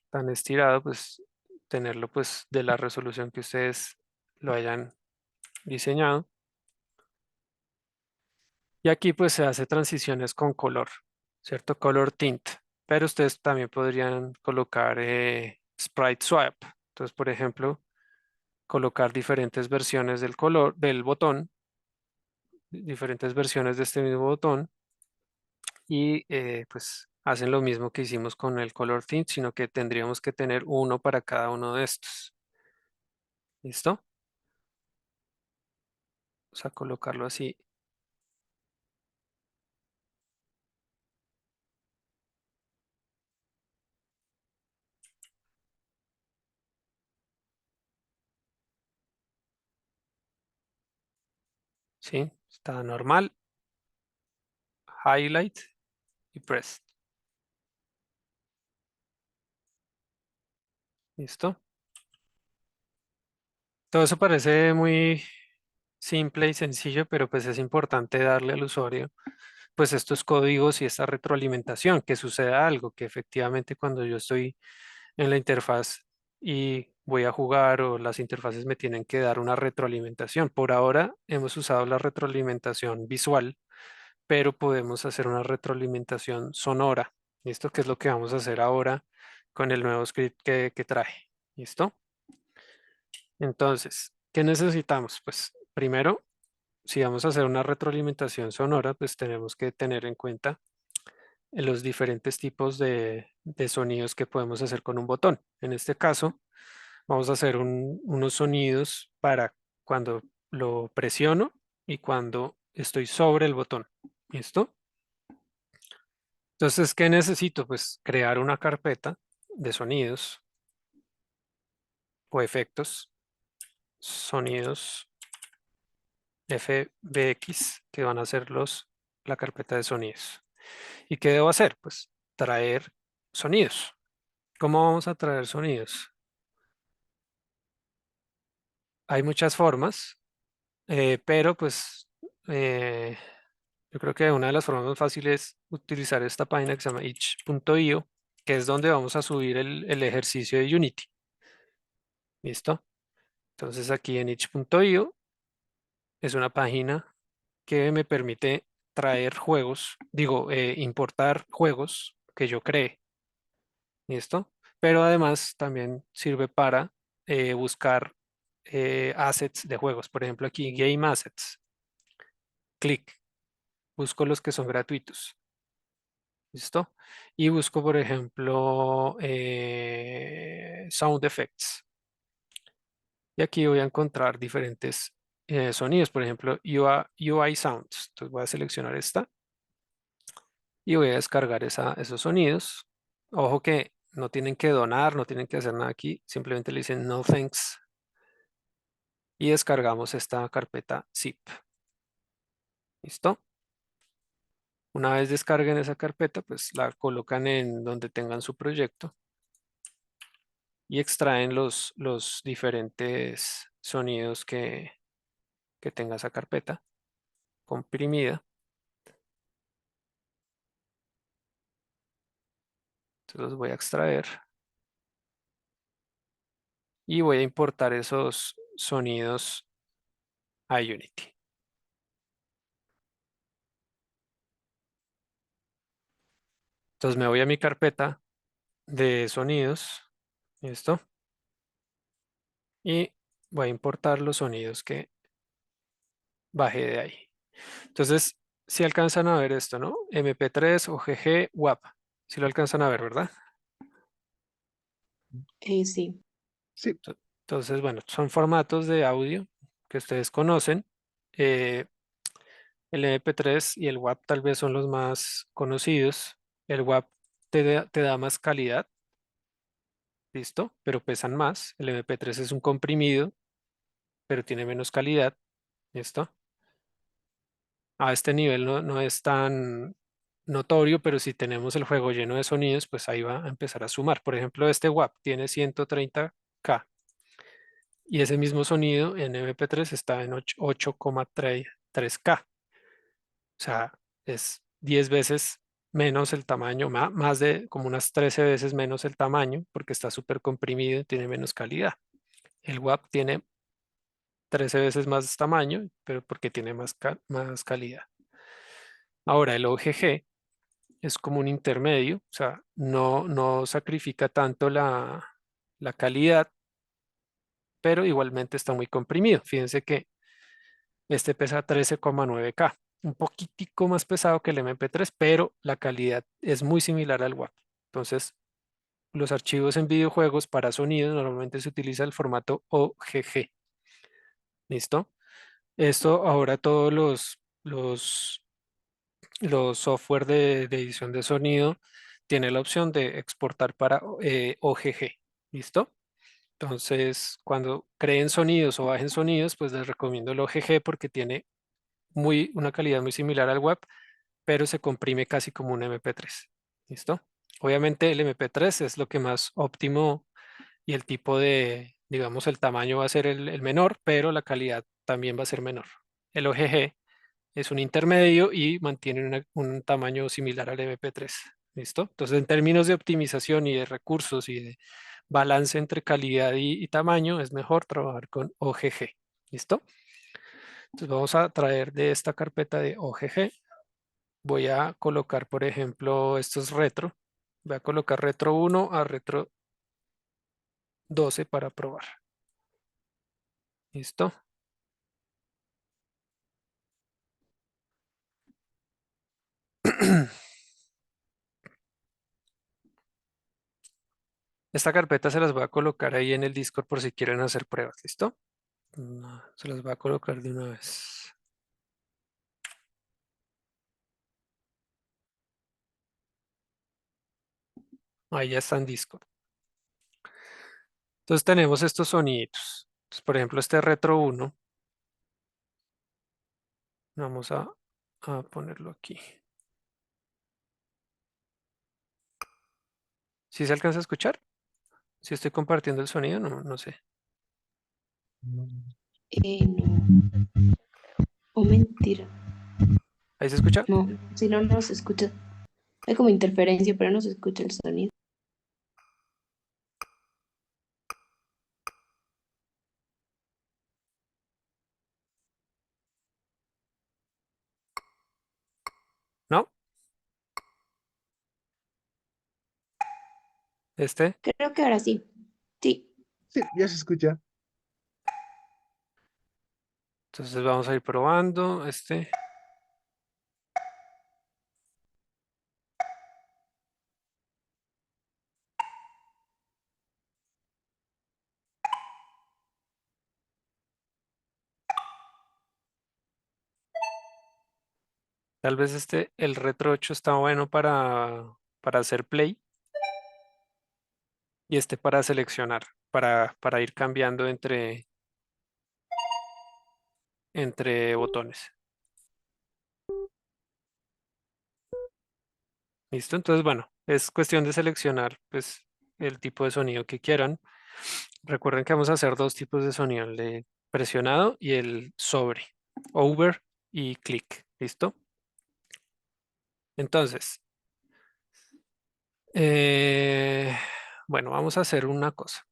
Speaker 1: tan estirado, pues tenerlo pues de la resolución que ustedes lo hayan diseñado. Y aquí pues se hace transiciones con color, ¿cierto? Color tint. Pero ustedes también podrían colocar sprite swap. Entonces, por ejemplo, colocar diferentes versiones del color del botón, diferentes versiones de este mismo botón y pues hacen lo mismo que hicimos con el color tint, sino que tendríamos que tener uno para cada uno de estos. ¿Listo? Vamos a colocarlo así. ¿Sí? Está normal, highlight y press. ¿Listo? Todo eso parece muy simple y sencillo, pero pues es importante darle al usuario pues estos códigos y esta retroalimentación, que suceda algo, que efectivamente cuando yo estoy en la interfaz y voy a jugar o las interfaces me tienen que dar una retroalimentación. Por ahora hemos usado la retroalimentación visual, pero podemos hacer una retroalimentación sonora. ¿Listo? Que es lo que vamos a hacer ahora con el nuevo script que traje. ¿Listo? Entonces, ¿qué necesitamos? Pues primero, si vamos a hacer una retroalimentación sonora, pues tenemos que tener en cuenta los diferentes tipos de sonidos que podemos hacer con un botón. En este caso, vamos a hacer unos sonidos para cuando lo presiono y cuando estoy sobre el botón. ¿Listo? Entonces, ¿qué necesito? Pues crear una carpeta de sonidos o efectos, sonidos FBX, que van a ser la carpeta de sonidos. ¿Y qué debo hacer? Pues traer sonidos. ¿Cómo vamos a traer sonidos? Hay muchas formas, pero pues eh, yo creo que una de las formas más fáciles es utilizar esta página que se llama itch.io, que es donde vamos a subir el ejercicio de Unity. ¿Listo? Entonces aquí en itch.io es una página que me permite traer juegos, digo, importar juegos que yo creé. ¿Listo? Pero además también sirve para buscar assets de juegos. Por ejemplo, aquí Game Assets. Clic. Busco los que son gratuitos. ¿Listo? Y busco, por ejemplo, Sound Effects. Y aquí voy a encontrar diferentes sonidos. Por ejemplo, UI Sounds. Entonces voy a seleccionar esta. y voy a descargar esos sonidos. Ojo que no tienen que donar, no tienen que hacer nada aquí, simplemente le dicen no thanks y descargamos esta carpeta zip. ¿Listo? Una vez descarguen esa carpeta, pues la colocan en donde tengan su proyecto y extraen los diferentes sonidos que tenga esa carpeta comprimida. Entonces los voy a extraer y voy a importar esos sonidos a Unity. Entonces me voy a mi carpeta de sonidos, ¿listo? Y voy a importar los sonidos que bajé de ahí. Entonces, si alcanzan a ver esto, ¿no? MP3, OGG, WAP. Si lo alcanzan a ver, ¿verdad?
Speaker 2: Sí.
Speaker 3: Sí,
Speaker 1: Entonces, bueno, son formatos de audio que ustedes conocen. Eh, el MP3 y el WAP tal vez son los más conocidos. El WAP te da más calidad, ¿listo? Pero pesan más. El MP3 es un comprimido, pero tiene menos calidad, ¿listo? A este nivel no es tan notorio, pero si tenemos el juego lleno de sonidos, pues ahí va a empezar a sumar. Por ejemplo, este WAP tiene 130K y ese mismo sonido en MP3 está en 8,3K. O sea, es 10 veces menos el tamaño, más de como unas 13 veces menos el tamaño, porque está súper comprimido y tiene menos calidad. El WAP tiene 13 veces más tamaño, pero porque tiene más calidad. Ahora, el OGG es como un intermedio, o sea, no sacrifica tanto la calidad, pero igualmente está muy comprimido. Fíjense que este pesa 13,9K, un poquitico más pesado que el MP3, pero la calidad es muy similar al WAP. Entonces, los archivos en videojuegos para sonido normalmente se utiliza el formato OGG. ¿Listo? Esto ahora todos los software de edición de sonido tiene la opción de exportar para OGG. ¿Listo? Entonces, cuando creen sonidos o bajen sonidos, pues les recomiendo el OGG porque tiene una calidad muy similar al web, pero se comprime casi como un MP3. ¿Listo? Obviamente el MP3 es lo que más óptimo y el tipo de, digamos, el tamaño va a ser el menor, pero la calidad también va a ser menor. El OGG es un intermedio y mantiene un tamaño similar al MP3. ¿Listo? Entonces, en términos de optimización y de recursos y de balance entre calidad y tamaño, es mejor trabajar con OGG. ¿Listo? Entonces, vamos a traer de esta carpeta de OGG. Voy a colocar, por ejemplo, estos retro. Voy a colocar retro 1 a retro 12 para probar. ¿Listo? Esta carpeta se las voy a colocar ahí en el Discord por si quieren hacer pruebas. ¿Listo? No, se las voy a colocar de una vez. Ahí ya está en Discord. Entonces tenemos estos sonidos. Entonces, por ejemplo, este retro 1. Vamos a ponerlo aquí. ¿Sí se alcanza a escuchar? Si estoy compartiendo el sonido, no sé.
Speaker 2: No. O mentira.
Speaker 1: ¿Ahí se escucha?
Speaker 2: No, si no, no se escucha. Hay como interferencia, pero no se escucha el sonido.
Speaker 1: ¿No? Este.
Speaker 2: Creo que ahora sí. Sí.
Speaker 3: sí, ya se escucha.
Speaker 1: Entonces vamos a ir probando este. Tal vez el Retro 8 está bueno para hacer play y para seleccionar, para ir cambiando entre botones. ¿Listo? Entonces, bueno, es cuestión de seleccionar pues el tipo de sonido que quieran. Recuerden que vamos a hacer dos tipos de sonido, el de presionado y el sobre, over y click. ¿Listo? Entonces, eh, bueno, vamos a hacer una cosa.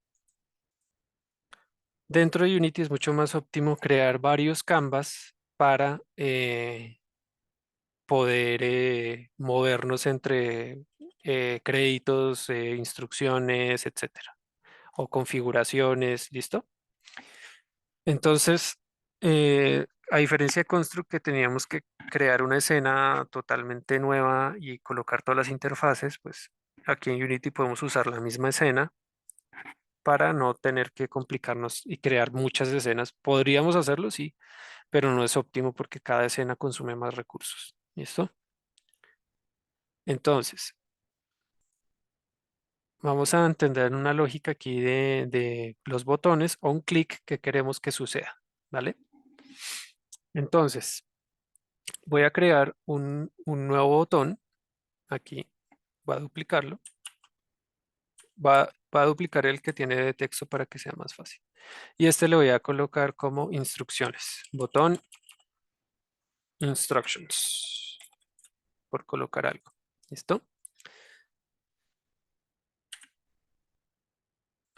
Speaker 1: Dentro de Unity es mucho más óptimo crear varios canvas para poder movernos entre créditos, instrucciones, etcétera, o configuraciones, ¿listo? Entonces, a diferencia de Construct, que teníamos que crear una escena totalmente nueva y colocar todas las interfaces, pues aquí en Unity podemos usar la misma escena para no tener que complicarnos y crear muchas escenas. Podríamos hacerlo, sí, pero no es óptimo porque cada escena consume más recursos. ¿Listo? Entonces, vamos a entender una lógica aquí de los botones o un clic que queremos que suceda, ¿vale? Entonces, voy a crear un nuevo botón aquí, voy a duplicarlo, va a duplicar el que tiene de texto para que sea más fácil. Y le voy a colocar como instrucciones, botón instructions, por colocar algo. ¿Listo?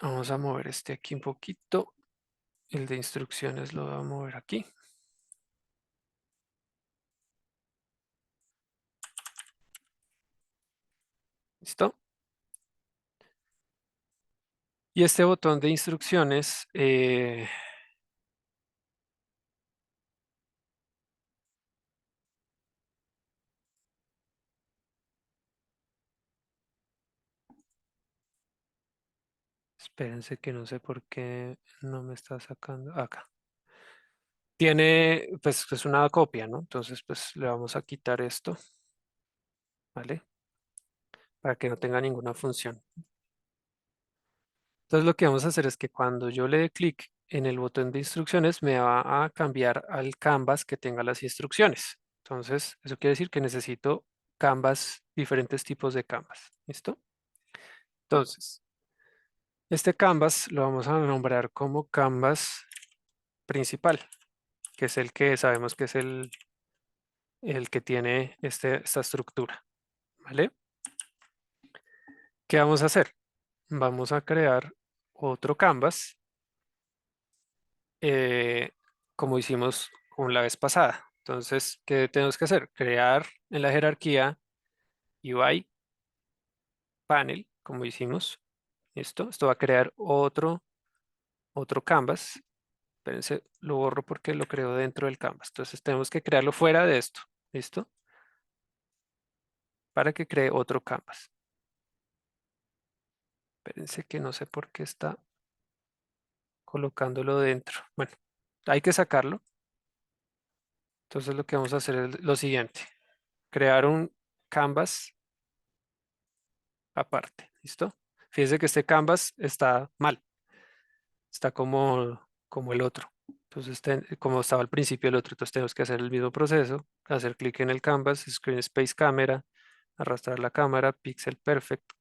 Speaker 1: Vamos a mover aquí un poquito. El de instrucciones lo voy a mover aquí. ¿Listo? Y este botón de instrucciones, espérense que no sé por qué no me está sacando acá. Tiene, pues es una copia, ¿no? Entonces, pues le vamos a quitar esto, ¿vale? Para que no tenga ninguna función. Entonces, lo que vamos a hacer es que cuando yo le dé clic en el botón de instrucciones, me va a cambiar al canvas que tenga las instrucciones. Entonces, eso quiere decir que necesito canvas, diferentes tipos de canvas. ¿Listo? Entonces, este canvas lo vamos a nombrar como canvas principal, que es el que sabemos que es el que tiene esta estructura, ¿vale? ¿Qué vamos a hacer? Vamos a crear otro canvas, eh, como hicimos con la vez pasada. Entonces, ¿qué tenemos que hacer? Crear en la jerarquía UI panel, como hicimos. ¿Listo? Esto va a crear otro canvas. Espérense, lo borro porque lo creo dentro del canvas. Entonces, tenemos que crearlo fuera de esto. ¿Listo? Para que cree otro canvas. Espérense que no sé por qué está colocándolo dentro. Bueno, hay que sacarlo. Entonces lo que vamos a hacer es lo siguiente. Crear un canvas aparte. ¿Listo? Fíjense que este canvas está mal. Está como el otro. Entonces, como estaba al principio el otro, entonces tenemos que hacer el mismo proceso. Hacer clic en el canvas, Screen Space Camera, arrastrar la cámara, Pixel Perfect,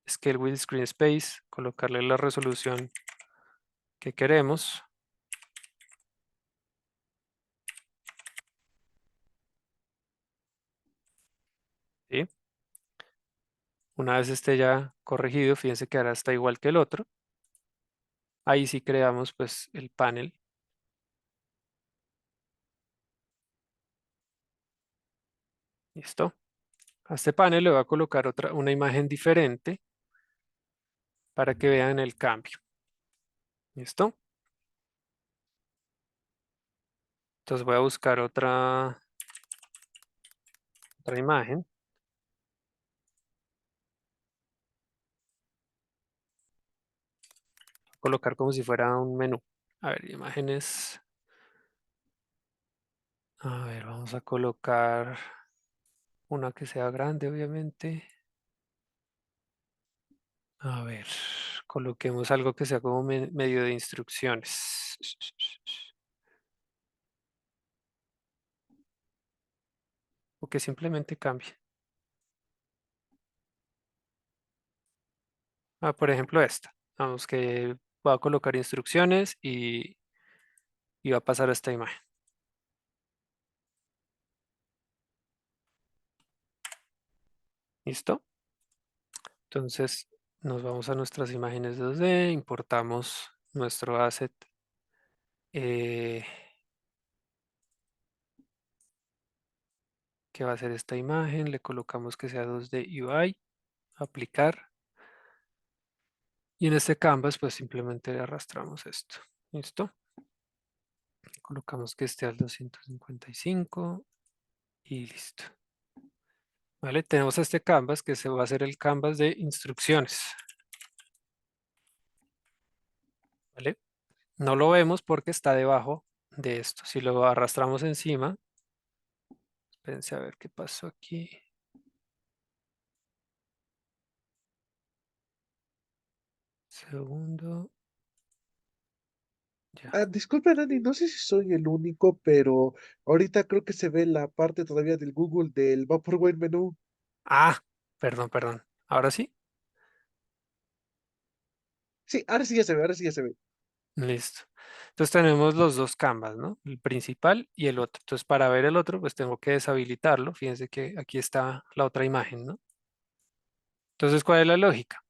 Speaker 1: Scale with Screen Space, colocarle la resolución que queremos. ¿Sí? Una vez esté ya corregido, fíjense que ahora está igual que el otro. Ahí sí creamos pues el panel. ¿Listo? A este panel le voy a colocar una imagen diferente para que vean el cambio. ¿Listo? Entonces voy a buscar otra imagen. Colocar como si fuera un menú. A ver, imágenes. A ver, vamos a colocar una que sea grande, obviamente. A ver, coloquemos algo que sea como medio de instrucciones. O que simplemente cambie. Ah, por ejemplo, esta. Vamos que voy a colocar instrucciones y va a pasar a esta imagen. ¿Listo? Entonces nos vamos a nuestras imágenes 2D, importamos nuestro asset eh, que va a ser esta imagen, le colocamos que sea 2D UI, aplicar, y en este canvas pues simplemente le arrastramos esto. ¿Listo? Colocamos que esté al 255 y listo. Vale, tenemos este canvas que se va a hacer el canvas de instrucciones. ¿Vale? No lo vemos porque está debajo de esto. Si lo arrastramos encima, espérense a ver qué pasó aquí. Segundo, ya.
Speaker 3: Ah, disculpe, Dani, no sé si soy el único, pero ahorita creo que se ve la parte todavía del Google del Vaporwave menú.
Speaker 1: Ah, perdón. Ahora sí,
Speaker 3: Sí, ahora sí ya se ve, ahora sí ya se ve.
Speaker 1: listo. Entonces tenemos los dos canvas, ¿no? El principal y el otro. Entonces para ver el otro, pues tengo que deshabilitarlo. Fíjense que aquí está la otra imagen, ¿no? Entonces, ¿cuál es la lógica?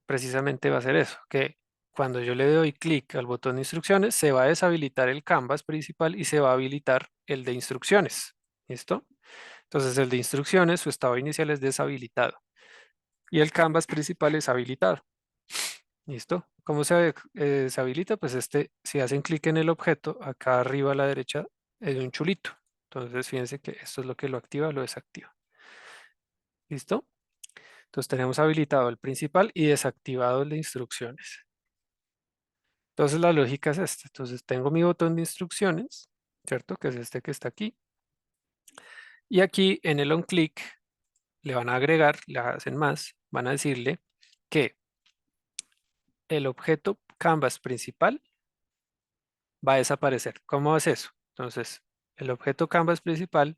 Speaker 1: Precisamente va a ser eso, que cuando yo le doy clic al botón de instrucciones, se va a deshabilitar el canvas principal y se va a habilitar el de instrucciones. ¿Listo? Entonces el de instrucciones, su estado inicial es deshabilitado y el canvas principal es habilitado. ¿Listo? ¿Cómo se habilita? Pues si hacen clic en el objeto, acá arriba a la derecha es un chulito. Entonces fíjense que esto es lo que lo activa o lo desactiva. ¿Listo? Entonces tenemos habilitado el principal y desactivado el de instrucciones. Entonces la lógica es esta. Entonces tengo mi botón de instrucciones, ¿cierto? Que es este que está aquí. Y aquí en el on click le van a agregar, le hacen más, van a decirle que el objeto canvas principal va a desaparecer. ¿Cómo es eso? Entonces, el objeto canvas principal,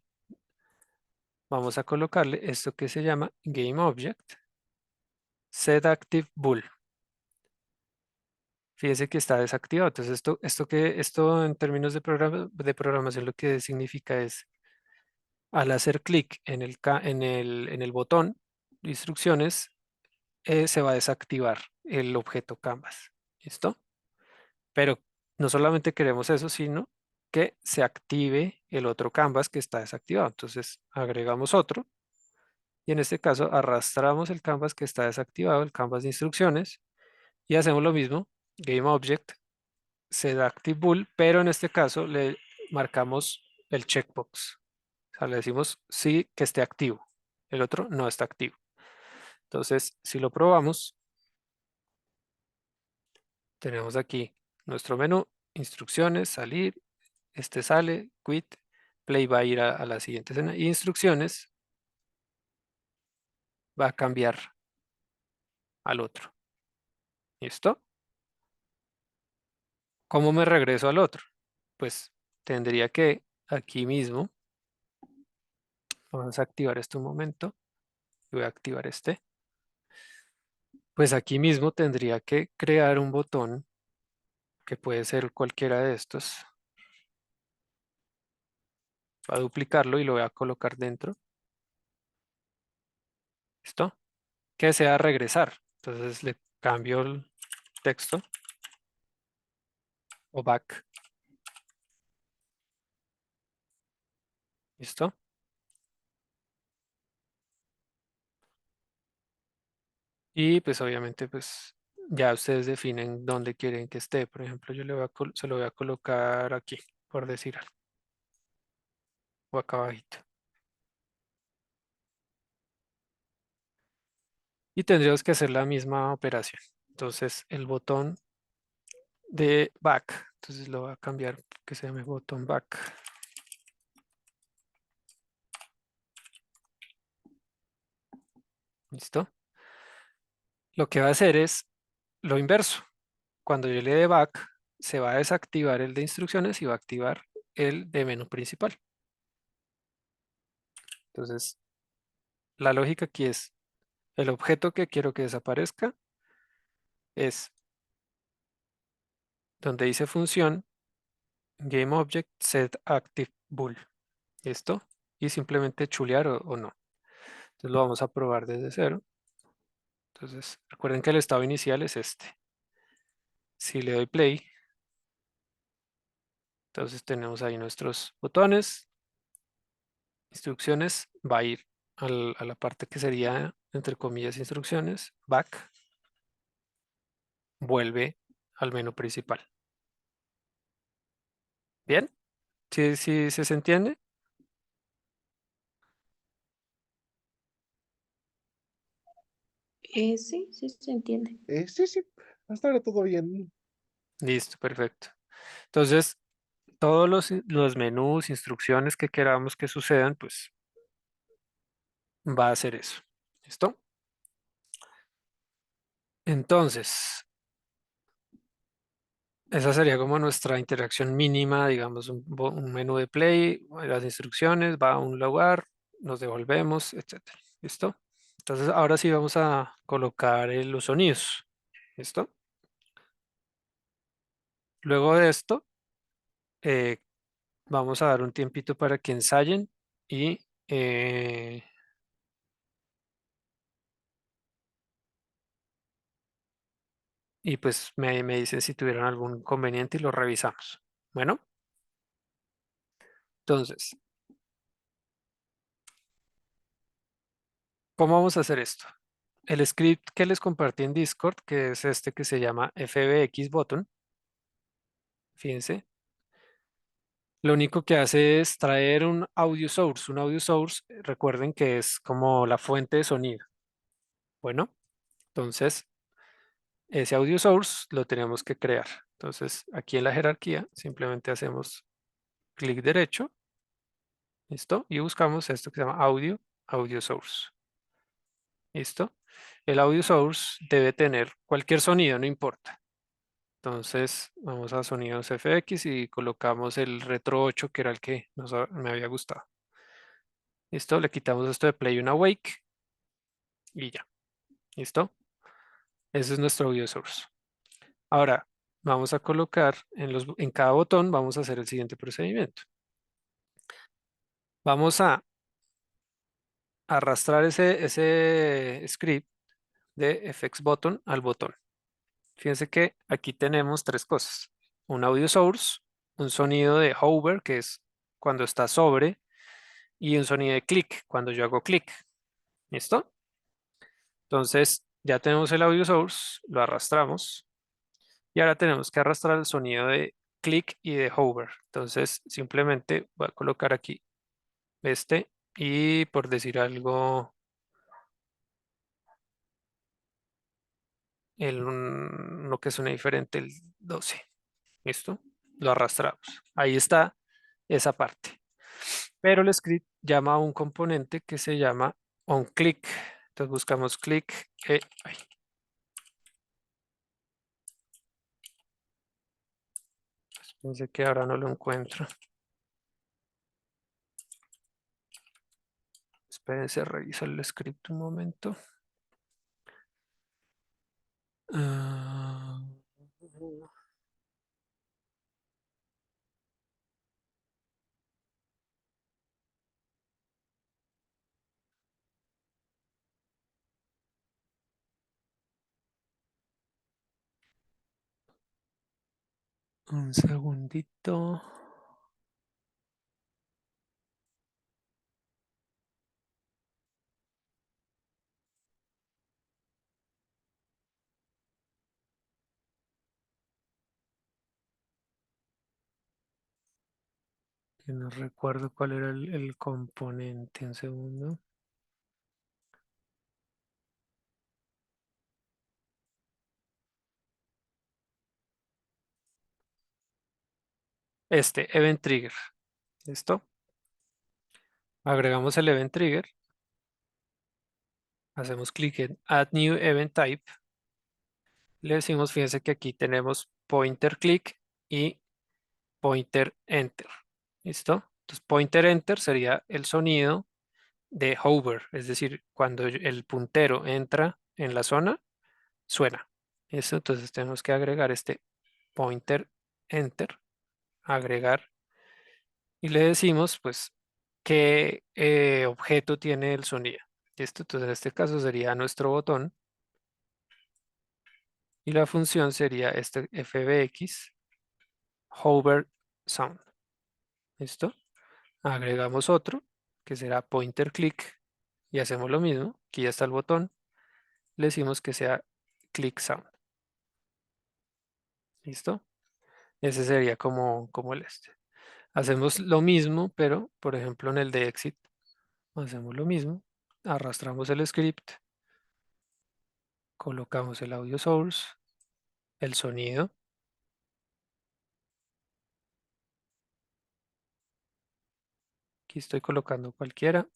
Speaker 1: vamos a colocarle esto que se llama GameObject setActiveBool. Fíjese que está desactivado. Entonces, esto en términos de programación lo que significa es al hacer clic en el botón de instrucciones, se va a desactivar el objeto canvas. ¿Listo? Pero no solamente queremos eso, sino que se active el otro canvas que está desactivado. Entonces agregamos otro y en este caso arrastramos el canvas que está desactivado, el canvas de instrucciones, y hacemos lo mismo, GameObject, setActiveBool, pero en este caso le marcamos el checkbox. O sea, le decimos sí que esté activo. El otro no está activo. Entonces, si lo probamos, tenemos aquí nuestro menú, instrucciones, salir, este sale, quit, play va a ir a la siguiente escena y instrucciones va a cambiar al otro. ¿Listo? ¿Cómo me regreso al otro? Pues tendría que aquí mismo, vamos a activar este un momento, voy a activar este, pues aquí mismo tendría que crear un botón que puede ser cualquiera de estos, va a duplicarlo y lo voy a colocar dentro. ¿Listo? Que sea regresar. Entonces le cambio el texto o back. ¿Listo? Y pues obviamente pues ya ustedes definen dónde quieren que esté. Por ejemplo, yo se lo voy a colocar aquí, por decir algo, o acá abajito. Y tendríamos que hacer la misma operación. Entonces el botón de back, entonces lo voy a cambiar que se llame botón back. ¿Listo? Lo que va a hacer es lo inverso. Cuando yo le dé back, se va a desactivar el de instrucciones y va a activar el de menú principal. Entonces, la lógica aquí es, el objeto que quiero que desaparezca es donde dice función, GameObject set active bool. ¿Listo? Y simplemente chulear o no. Entonces lo vamos a probar desde cero. Entonces, recuerden que el estado inicial es este. Si le doy play, entonces tenemos ahí nuestros botones, instrucciones, va a ir a la parte que sería, entre comillas, instrucciones, back, vuelve al menú principal. ¿Bien? ¿Sí se entiende?
Speaker 2: Sí, sí se entiende.
Speaker 3: Sí, sí, hasta ahora todo bien.
Speaker 1: Listo, perfecto. Entonces, todos los menús, instrucciones que queramos que sucedan, pues va a hacer eso. ¿Listo? Entonces, esa sería como nuestra interacción mínima, digamos, un menú de play, las instrucciones, va a un lugar, nos devolvemos, etcétera. ¿Listo? Entonces, ahora sí vamos a colocar los sonidos. ¿Listo? Luego de esto, eh, vamos a dar un tiempito para que ensayen y, eh, y pues me dicen si tuvieron algún inconveniente y lo revisamos. Bueno, entonces, ¿cómo vamos a hacer esto? El script que les compartí en Discord, que es este que se llama FBX Button, fíjense, lo único que hace es traer un audio source. Un audio source, recuerden que es como la fuente de sonido. Bueno, entonces ese audio source lo tenemos que crear. Entonces aquí en la jerarquía simplemente hacemos clic derecho, ¿listo? Y buscamos esto que se llama audio source, ¿listo? El audio source debe tener cualquier sonido, no importa. Entonces vamos a sonidos FX y colocamos el Retro 8 que era el que me había gustado. Listo, le quitamos esto de Play and Awake y ya. ¿Listo? Ese es nuestro audio source. Ahora vamos a colocar en cada botón, vamos a hacer el siguiente procedimiento. Vamos a arrastrar ese script de FX button al botón. Fíjense que aquí tenemos tres cosas. Un audio source, un sonido de hover, que es cuando está sobre, y un sonido de clic, cuando yo hago clic. ¿Listo? Entonces ya tenemos el audio source, lo arrastramos y ahora tenemos que arrastrar el sonido de click y de hover. Entonces simplemente voy a colocar aquí este y por decir algo, uno que suene diferente, el 12. ¿Listo? Lo arrastramos. Ahí está esa parte. Pero el script llama a un componente que se llama onClick. Entonces buscamos click. Ay, pensé que ahora no lo encuentro. Espérense, reviso el script un momento. Ah, un segundito. Que no recuerdo cuál era el componente. Un segundo. Este, Event Trigger. ¿Listo? Agregamos el Event Trigger. hacemos clic en Add New Event Type, le decimos, fíjense que aquí tenemos pointer click y pointer enter. ¿Listo? Entonces pointer enter sería el sonido de hover, es decir, cuando el puntero entra en la zona, suena. ¿Listo? Entonces tenemos que agregar este pointer enter, agregar, y le decimos pues qué objeto tiene el sonido. ¿Listo? Entonces en este caso sería nuestro botón y la función sería este fbx hover sound. ¿Listo? Agregamos otro que será pointer click y hacemos lo mismo. Aquí ya está el botón. Le decimos que sea click sound. ¿Listo? Ese sería como el este. Hacemos lo mismo, pero por ejemplo en el de exit hacemos lo mismo. Arrastramos el script, colocamos el audio source, el sonido. Aquí estoy colocando cualquiera.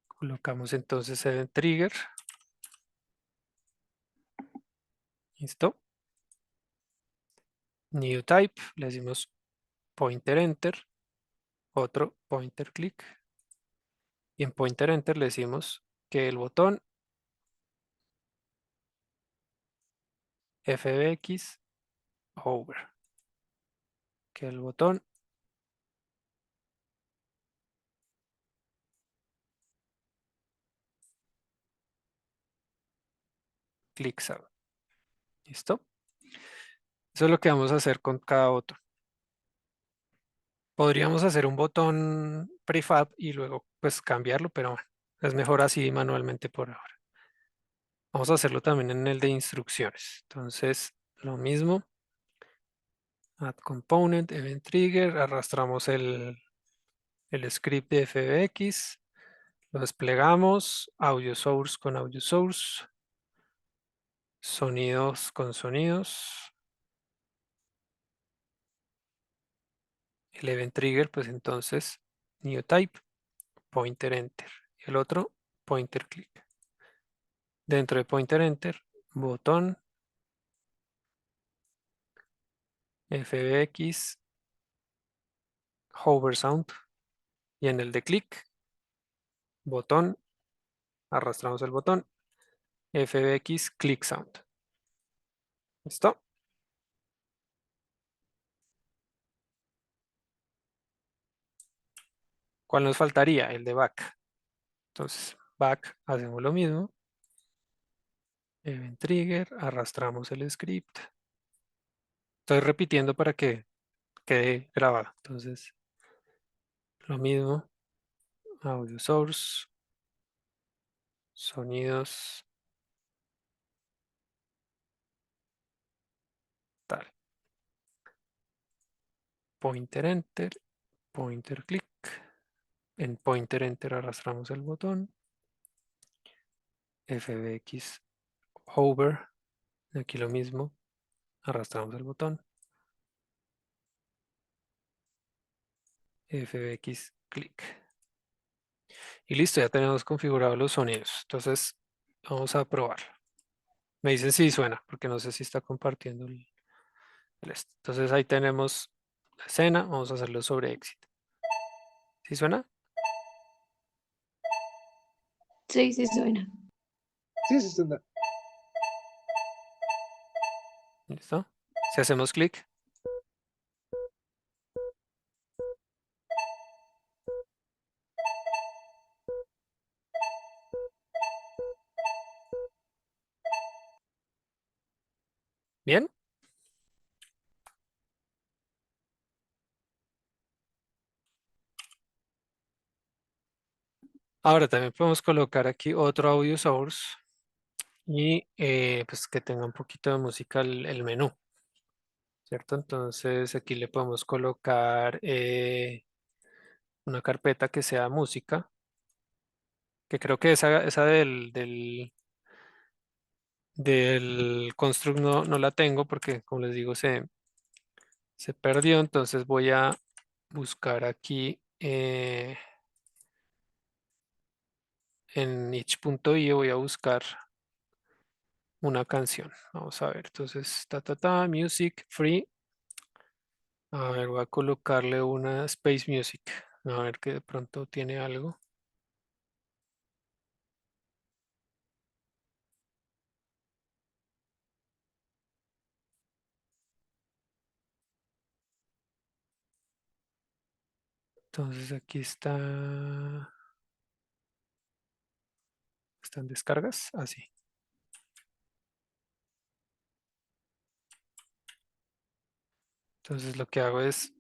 Speaker 1: Colocamos entonces el trigger. ¿Listo? New type, le decimos pointer enter, otro pointer click. Y en pointer enter le decimos que el botón fbx hover, que el botón click sound. ¿Listo? Eso es lo que vamos a hacer con cada otro. Podríamos hacer un botón prefab y luego pues cambiarlo, pero bueno, es mejor así manualmente por ahora. Vamos a hacerlo también en el de instrucciones. Entonces, lo mismo, add component, event trigger, arrastramos el script de fbx, lo desplegamos, audio source con audio source, sonidos con sonidos, el event trigger, pues entonces, new type, pointer enter, y el otro, pointer click. Dentro de pointer enter, botón, fbx, hover sound, y en el de click, botón, arrastramos el botón, fbx click sound. ¿Listo? ¿Cuál nos faltaría? El de back. Entonces, back, hacemos lo mismo. Event trigger, arrastramos el script. Estoy repitiendo para que quede grabado. Entonces, lo mismo. Audio source, sonidos, tal. Pointer enter, pointer click. En pointer enter arrastramos el botón. fbx hover. Aquí lo mismo. Arrastramos el botón. fbx click. Y listo, ya tenemos configurados los sonidos. Entonces, vamos a probar. Me dicen si suena, porque no sé si está compartiendo el este. Entonces ahí tenemos la escena. Vamos a hacerlo sobre exit. ¿Sí suena?
Speaker 2: Sí, sí suena.
Speaker 3: Sí, sí, suena.
Speaker 1: ¿Listo? Si hacemos clic, bien. Ahora también podemos colocar aquí otro audio source y pues que tenga un poquito de música el menú, ¿cierto? Entonces aquí le podemos colocar una carpeta que sea música, que creo que esa del construct no la tengo porque como les digo se perdió, entonces voy a buscar aquí en itch.io voy a buscar una canción. Vamos a ver, entonces, music, free. A ver, voy a colocarle una Space Music. A ver que de pronto tiene algo. Entonces aquí está. ¿Están descargas? Así. Entonces lo que hago es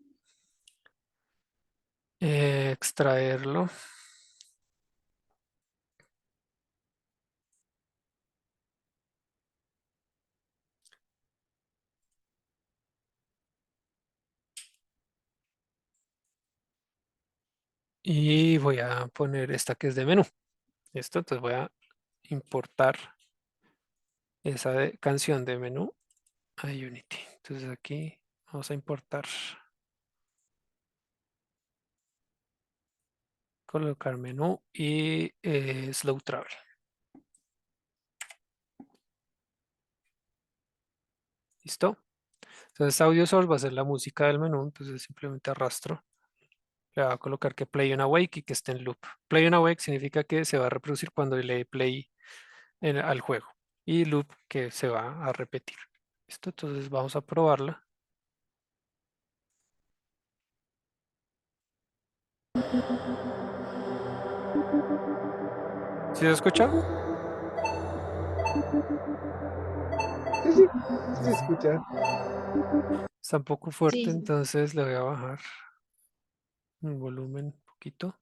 Speaker 1: extraerlo. Y voy a poner esta que es de menú. Esto, entonces voy a importar esa canción de menú a Unity. Entonces aquí vamos a importar, colocar menú y slow travel. ¿Listo? Entonces audio source va a ser la música del menú, entonces simplemente arrastro. Le voy a colocar que play on awake y que esté en loop. Play on awake significa que se va a reproducir cuando le dé play al juego. Y loop que se va a repetir. ¿Listo? Entonces vamos a probarla. ¿Sí se escucha?
Speaker 3: Sí, sí, sí se escucha.
Speaker 1: Está un poco fuerte,
Speaker 2: Sí, sí.
Speaker 1: entonces le voy a bajar el volumen un poquito.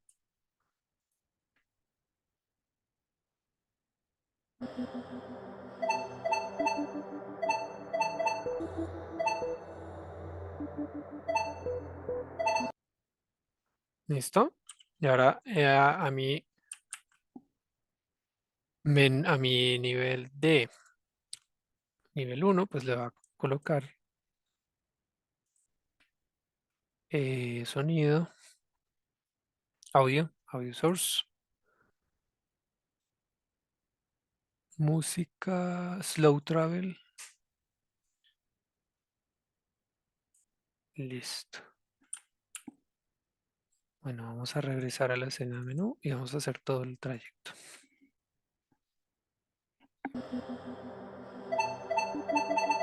Speaker 1: ¿Listo? Y ahora a mi nivel de nivel uno pues le va a colocar sonido, audio source, música, slow travel. Listo. Bueno, vamos a regresar a la escena de menú y vamos a hacer todo el trayecto.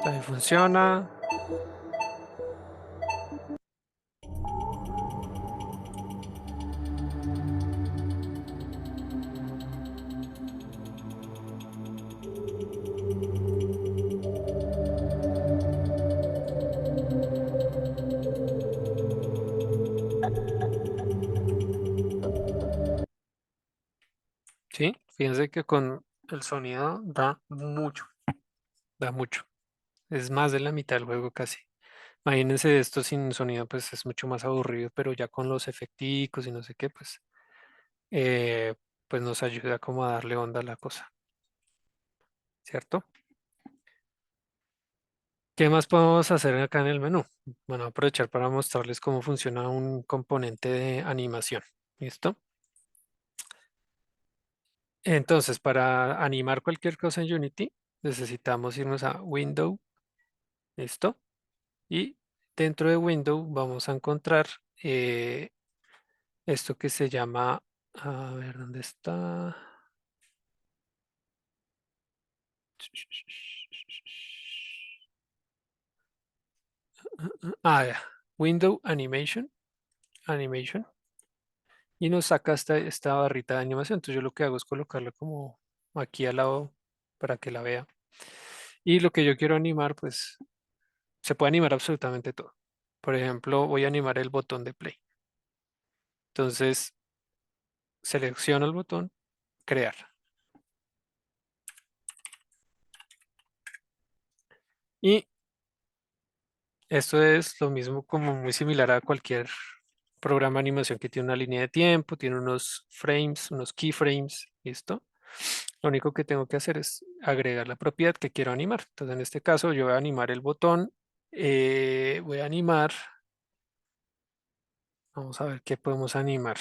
Speaker 1: Ahí funciona. Sí, fíjense que con el sonido da mucho. Es más de la mitad del juego casi. Imagínense esto sin sonido, pues es mucho más aburrido, pero ya con los efecticos y no sé qué, eh, pues nos ayuda como a darle onda a la cosa, ¿cierto? ¿Qué más podemos hacer acá en el menú? Bueno, aprovechar para mostrarles cómo funciona un componente de animación. ¿Listo? Entonces, para animar cualquier cosa en Unity, necesitamos irnos a Window, ¿listo? Y dentro de Window vamos a encontrar eh, esto que se llama, a ver, ¿dónde está? Ya. Window Animation, y nos saca esta barrita de animación. Entonces yo lo que hago es colocarla como aquí al lado para que la vea. Y lo que yo quiero animar, pues se puede animar absolutamente todo. Por ejemplo, voy a animar el botón de play. Entonces selecciono el botón, crear. Y esto es lo mismo, como muy similar a cualquier programa de animación que tiene una línea de tiempo, tiene unos frames, unos keyframes, ¿listo? Lo único que tengo que hacer es agregar la propiedad que quiero animar. Entonces, en este caso, yo voy a animar el botón, voy a animar, vamos a ver qué podemos animar.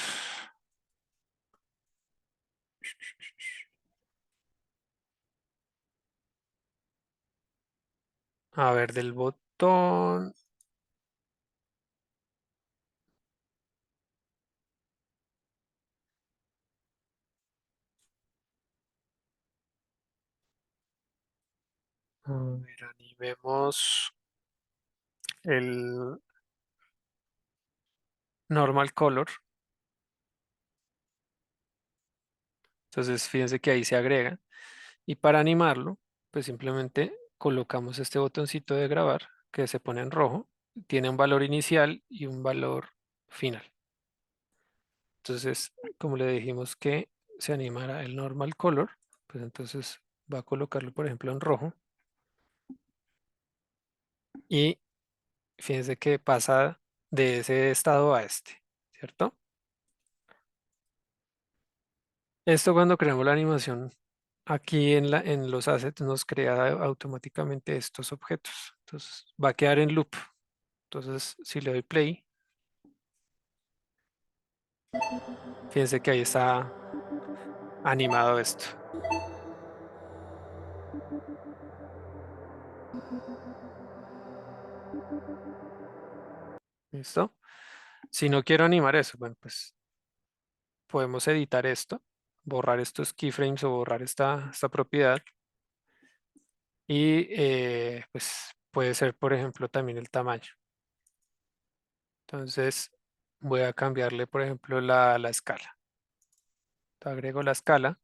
Speaker 1: A ver, del botón. A ver, animemos el normal color. Entonces, fíjense que ahí se agrega. Y para animarlo, pues simplemente colocamos este botoncito de grabar que se pone en rojo. Tiene un valor inicial y un valor final. Entonces, como le dijimos que se animara el normal color, pues entonces va a colocarlo, por ejemplo, en rojo. Y fíjense que pasa de ese estado a este, ¿cierto? Esto cuando creamos la animación aquí en los assets nos crea automáticamente estos objetos. Entonces va a quedar en loop. Entonces si le doy play, fíjense que ahí está animado esto. ¿Listo? Si no quiero animar eso, bueno, pues podemos editar esto, borrar estos keyframes o borrar esta propiedad. Y pues puede ser, por ejemplo, también el tamaño. Entonces voy a cambiarle, por ejemplo, la escala. Agrego la escala,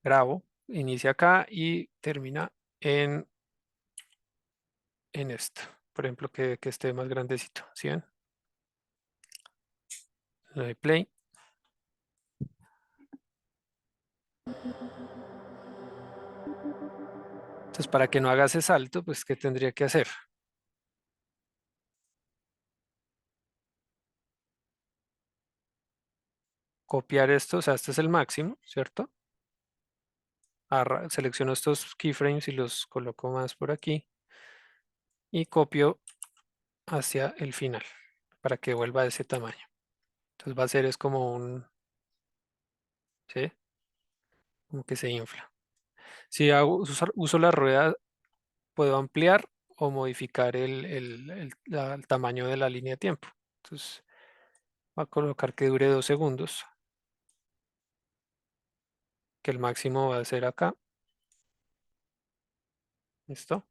Speaker 1: grabo, inicia acá y termina en, en esto. Por ejemplo, que esté más grandecito. ¿Sí ven? Le doy play. Entonces, para que no haga ese salto, pues, ¿qué tendría que hacer? Copiar esto, o sea, este es el máximo, ¿cierto? Selecciono estos keyframes y los coloco más por aquí y copio hacia el final para que vuelva a ese tamaño. Entonces va a ser es como un, ¿sí? Como que se infla. Si uso la rueda, puedo ampliar o modificar el tamaño de la línea de tiempo. Entonces va a colocar que dure 2 segundos, que el máximo va a ser acá. ¿Listo?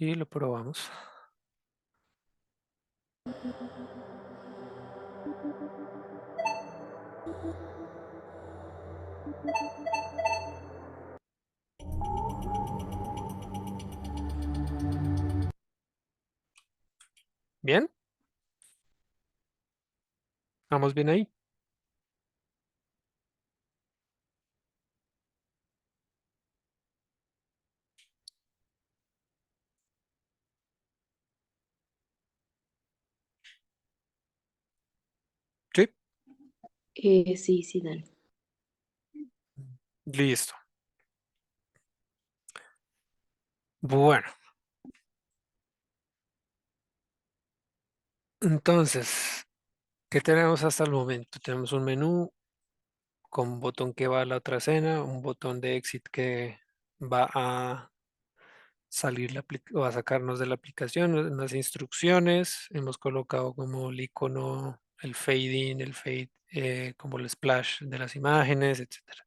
Speaker 1: Y lo probamos. ¿Bien? ¿Vamos bien ahí? Sí.
Speaker 2: Sí, sí, dale.
Speaker 1: Listo. Bueno, entonces, ¿qué tenemos hasta el momento? Tenemos un menú con un botón que va a la otra escena, un botón de exit que va a salir o a sacarnos de la aplicación, unas instrucciones. Hemos colocado como el icono, el fade in, el fade, como el splash de las imágenes, etcétera.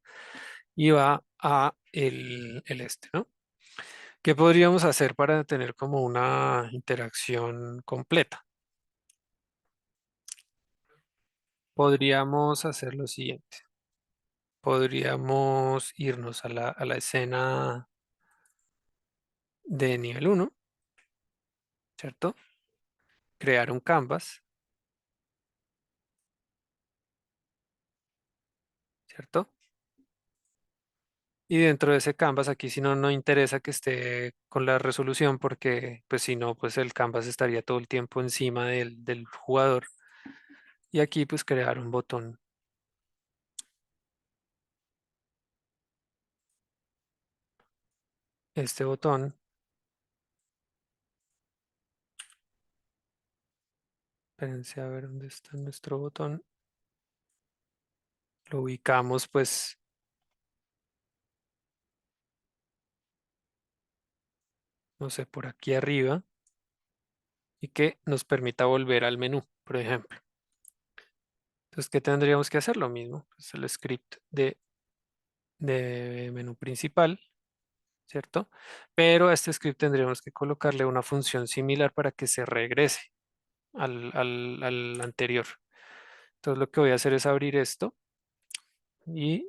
Speaker 1: Y va a el este, ¿no? ¿Qué podríamos hacer para tener como una interacción completa? Podríamos hacer lo siguiente. Podríamos irnos a la escena de nivel uno, ¿cierto? Crear un canvas, ¿cierto? Y dentro de ese canvas, aquí si no, no interesa que esté con la resolución porque pues si no, pues el canvas estaría todo el tiempo encima del jugador. Y aquí pues crear un botón. Este botón, espérense a ver dónde está nuestro botón. lo ubicamos pues, no sé, por aquí arriba y que nos permita volver al menú, por ejemplo. Entonces, ¿qué tendríamos que hacer? Lo mismo, pues el script de menú principal, ¿cierto? Pero a este script tendríamos que colocarle una función similar para que se regrese al anterior. Entonces, lo que voy a hacer es abrir esto y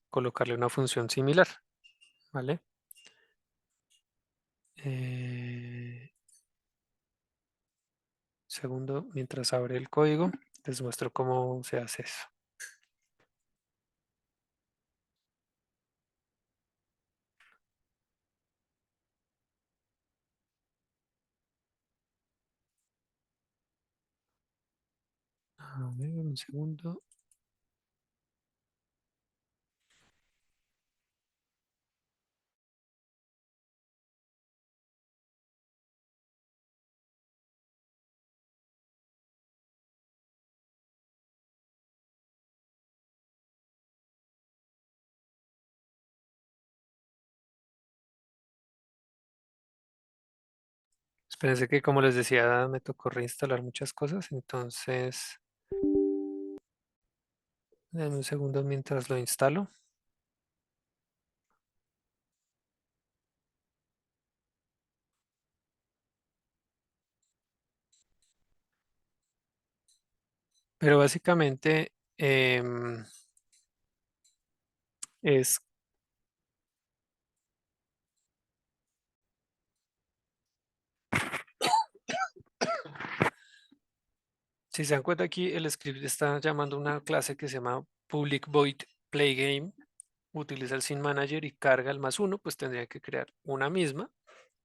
Speaker 1: colocarle una función similar, ¿vale? Eh, segundo, mientras abre el código, les muestro cómo se hace eso. A ver, un segundo. Espérense que como les decía, me tocó reinstalar muchas cosas, entonces denme un segundo mientras lo instalo. Pero básicamente es, si se dan cuenta aquí, el script está llamando una clase que se llama public void playgame, utiliza el scene manager y carga el +1, pues tendría que crear una misma,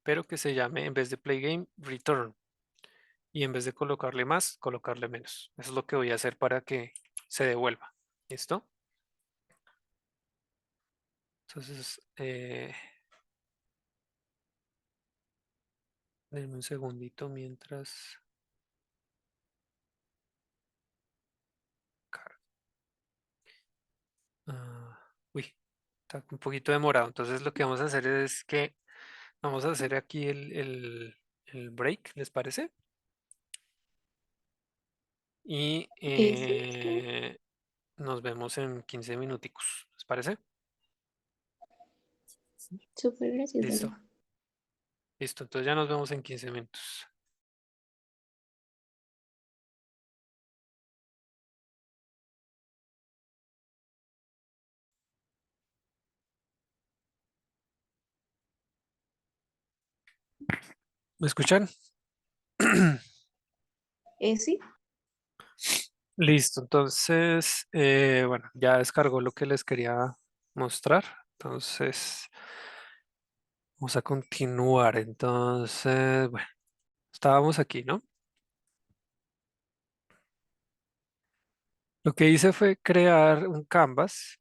Speaker 1: pero que se llame en vez de playgame return y en vez de colocarle más, colocarle menos. Eso es lo que voy a hacer para que se devuelva. ¿Listo? Entonces, denme un segundito mientras carga. Ah, uy, está un poquito demorado. Entonces lo que vamos a hacer es que vamos a hacer aquí el break, ¿les parece? Y
Speaker 2: Sí, claro.
Speaker 1: nos vemos en 15 minuticos, ¿les parece?
Speaker 2: Súper, gracias,
Speaker 1: Listo,
Speaker 2: David.
Speaker 1: listo. Entonces ya nos vemos en 15 minutos. ¿Me escuchan?
Speaker 2: Sí,
Speaker 1: Listo, entonces, bueno, ya descargó lo que les quería mostrar. Entonces, vamos a continuar. Entonces, bueno, estábamos aquí, ¿no? Lo que hice fue crear un canvas,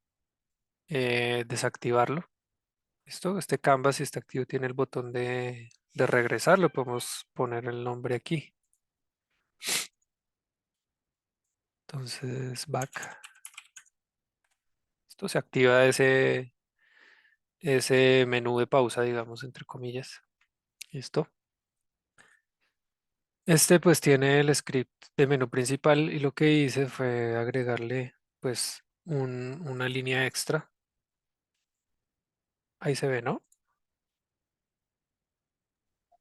Speaker 1: desactivarlo. ¿Listo? Este canvas, si está activo, tiene el botón de regresar. Le podemos poner el nombre aquí. Entonces, back. Esto se activa ese menú de pausa, digamos, entre comillas. ¿Listo? Este pues tiene el script de menú principal y lo que hice fue agregarle pues una línea extra. Ahí se ve, ¿no?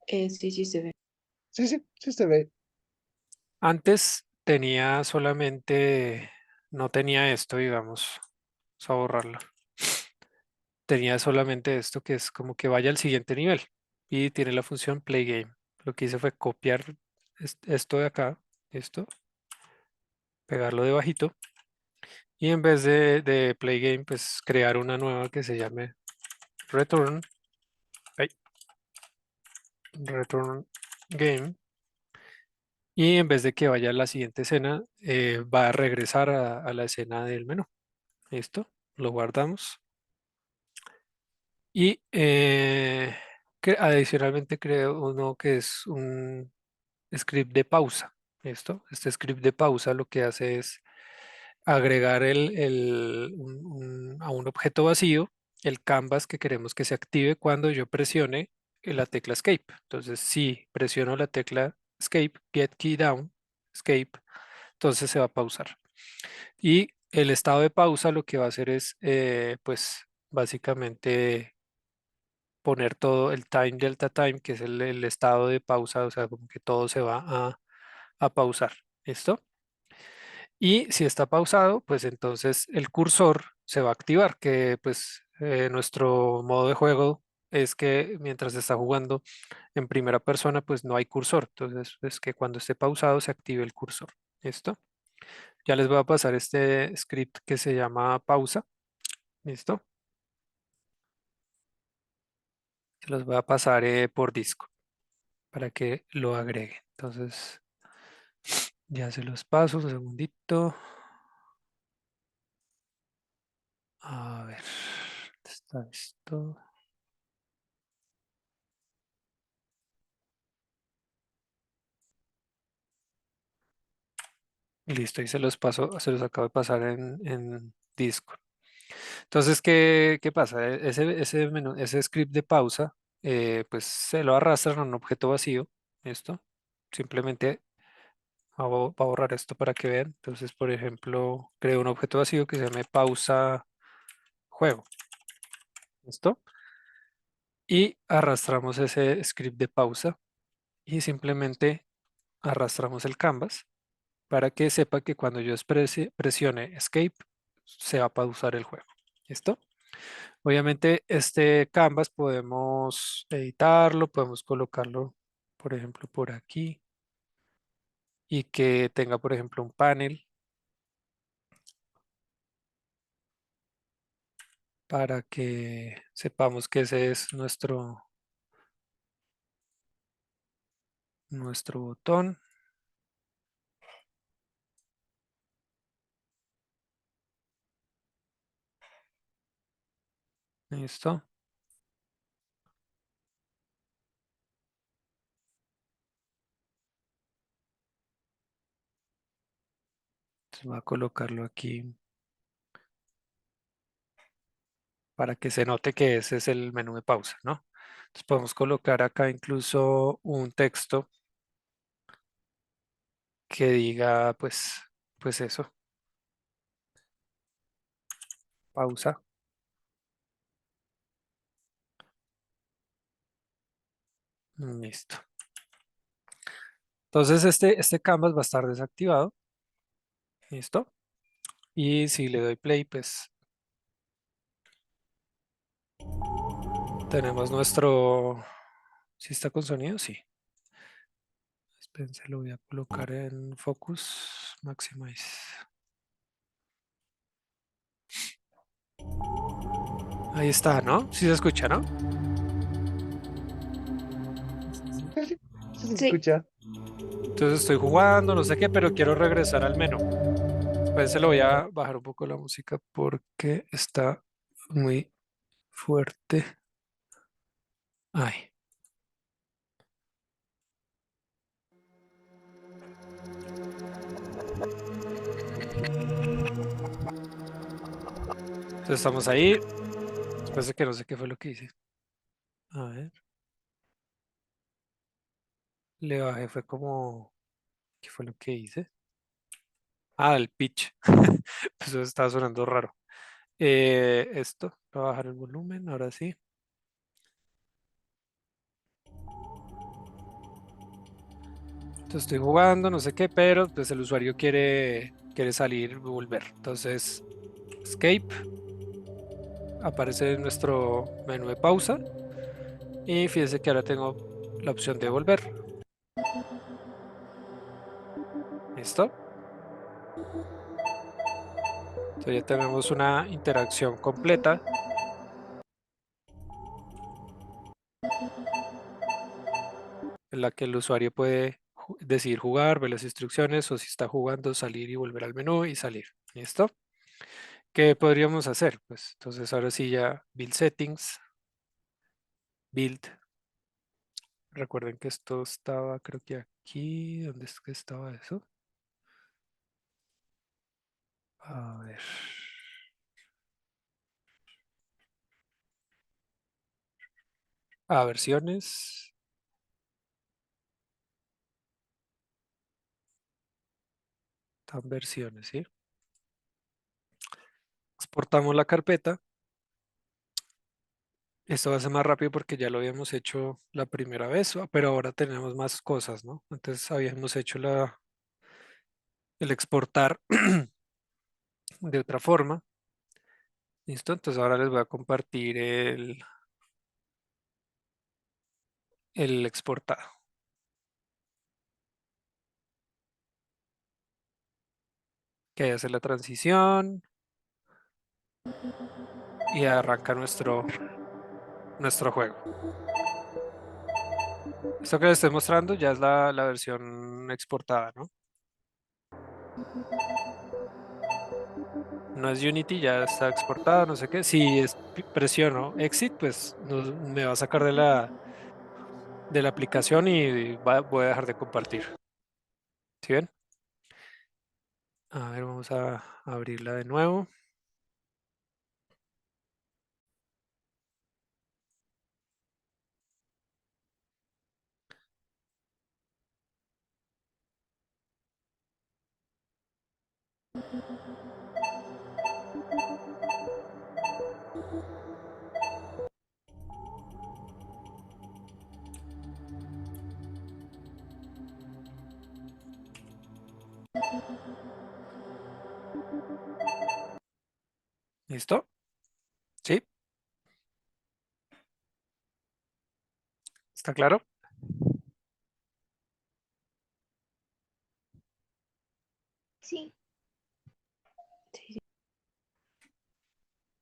Speaker 2: sí, sí se ve.
Speaker 3: Sí, sí, sí se ve.
Speaker 1: Antes tenía solamente, no tenía esto, digamos. Vamos a borrarlo. Tenía solamente esto que es como que vaya al siguiente nivel y tiene la función play game. Lo que hice fue copiar esto de acá, esto, pegarlo debajito y en vez de play game pues crear una nueva que se llame return, ay, return game y en vez de que vaya a la siguiente escena va a regresar a la escena del menú. Listo, lo guardamos y adicionalmente creo uno que es un script de pausa. ¿Listo? Este script de pausa lo que hace es agregar a un objeto vacío el canvas que queremos que se active cuando yo presione la tecla Escape. Entonces, si presiono la tecla Escape, Get Key Down, Escape, entonces se va a pausar. Y el estado de pausa lo que va a hacer es, pues, básicamente poner todo el time delta time, que es el estado de pausa, o sea, como que todo se va a pausar. ¿Listo? Y si está pausado, pues entonces el cursor se va a activar, que pues nuestro modo de juego es que mientras está jugando en primera persona, pues no hay cursor. Entonces es que cuando esté pausado se active el cursor. ¿Listo? Ya les voy a pasar este script que se llama pausa. ¿Listo? Se los voy a pasar por Discord para que lo agreguen. Entonces ya se los paso un segundito. A ver, ¿dónde está esto? Listo, y se los paso, se los acabo de pasar en Discord. Entonces, ¿qué pasa? Ese menú, ese script de pausa, pues se lo arrastran a un objeto vacío. ¿Listo? Simplemente voy a borrar esto para que vean. Entonces, por ejemplo, creo un objeto vacío que se llame pausa juego. ¿Listo? Y arrastramos ese script de pausa y simplemente arrastramos el canvas para que sepa que cuando yo presione Escape, se va a pausar el juego. ¿Listo? Obviamente este canvas podemos editarlo, podemos colocarlo, por ejemplo, por aquí y que tenga, por ejemplo, un panel para que sepamos que ese es nuestro botón. ¿Listo? Entonces voy a colocarlo aquí para que se note que ese es el menú de pausa, ¿no? Entonces podemos colocar acá incluso un texto que diga, pues eso, pausa. Listo. Entonces este canvas va a estar desactivado. ¿Listo? Y si le doy play, pues tenemos nuestro... ¿Sí está con sonido? Sí. Espérense, lo voy a colocar en Focus Maximize. Ahí está, ¿no? Sí se escucha, ¿no?
Speaker 3: Sí se
Speaker 2: Sí.
Speaker 3: escucha.
Speaker 1: Entonces estoy jugando, no sé qué, pero quiero regresar al menú. Después se lo voy a bajar un poco la música porque está muy fuerte. Ay. Entonces estamos ahí. Después de que no sé qué fue lo que hice. A ver. Le bajé, fue como... ¿Qué fue lo que hice? Ah, el pitch. Pues eso estaba sonando raro. Esto, voy a bajar el volumen, ahora sí. Entonces estoy jugando, no sé qué, pero pues el usuario quiere salir y volver. Entonces, escape, aparece en nuestro menú de pausa y fíjense que ahora tengo la opción de volver. ¿Listo? Entonces ya tenemos una interacción completa en la que el usuario puede decidir jugar, ver las instrucciones o si está jugando, salir y volver al menú y salir. ¿Listo? ¿Qué podríamos hacer? Pues entonces ahora sí ya Build Settings, Build. Recuerden que esto estaba, creo que aquí, ¿dónde es que estaba eso? A ver. A versiones. Están versiones, ¿sí? Exportamos la carpeta. Esto va a ser más rápido porque ya lo habíamos hecho la primera vez, pero ahora tenemos más cosas, ¿no? Antes habíamos hecho el exportar de otra forma. ¿Listo? Entonces ahora les voy a compartir el exportado. Que ahí hace la transición y arranca nuestro juego. Esto que les estoy mostrando ya es la versión exportada, ¿no? No es Unity, ya está exportada, no sé qué. Si presiono Exit, pues me va a sacar de la aplicación y voy a dejar de compartir. ¿Sí ven? A ver, vamos a abrirla de nuevo. ¿Listo? ¿Sí? ¿Está claro?
Speaker 4: Sí.